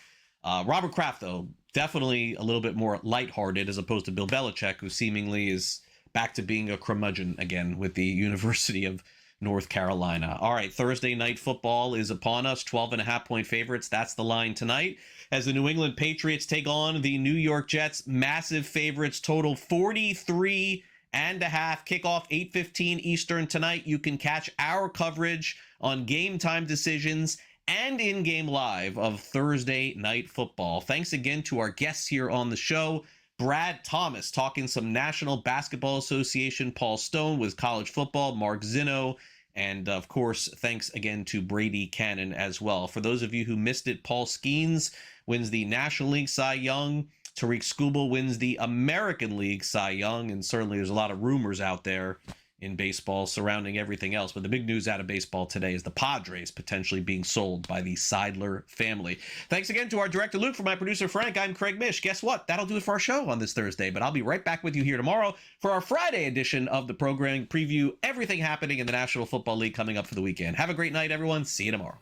Robert Kraft, though, definitely a little bit more lighthearted as opposed to Bill Belichick, who seemingly is back to being a curmudgeon again with the University of North Carolina. All right, Thursday night football is upon us. 12.5-point favorites. That's the line tonight. As the New England Patriots take on the New York Jets, massive favorites, total 43.5. Kickoff 8:15 Eastern tonight. You can catch our coverage on Game Time Decisions and in-game live of Thursday night football. Thanks again to our guests here on the show. Brad Thomas talking some National Basketball Association, Paul Stone with college football, Mark Zinno, and of course, thanks again to Brady Cannon as well. For those of you who missed it, Paul Skeens wins the National League Cy Young. Tariq Skubal wins the American League Cy Young, and certainly there's a lot of rumors out there in baseball surrounding everything else. But the big news out of baseball today is the Padres potentially being sold by the Seidler family. Thanks again to our director, Luke. For my producer, Frank, I'm Craig Mish. Guess what? That'll do it for our show on this Thursday. But I'll be right back with you here tomorrow for our Friday edition of the program. Preview everything happening in the National Football League coming up for the weekend. Have a great night, everyone. See you tomorrow.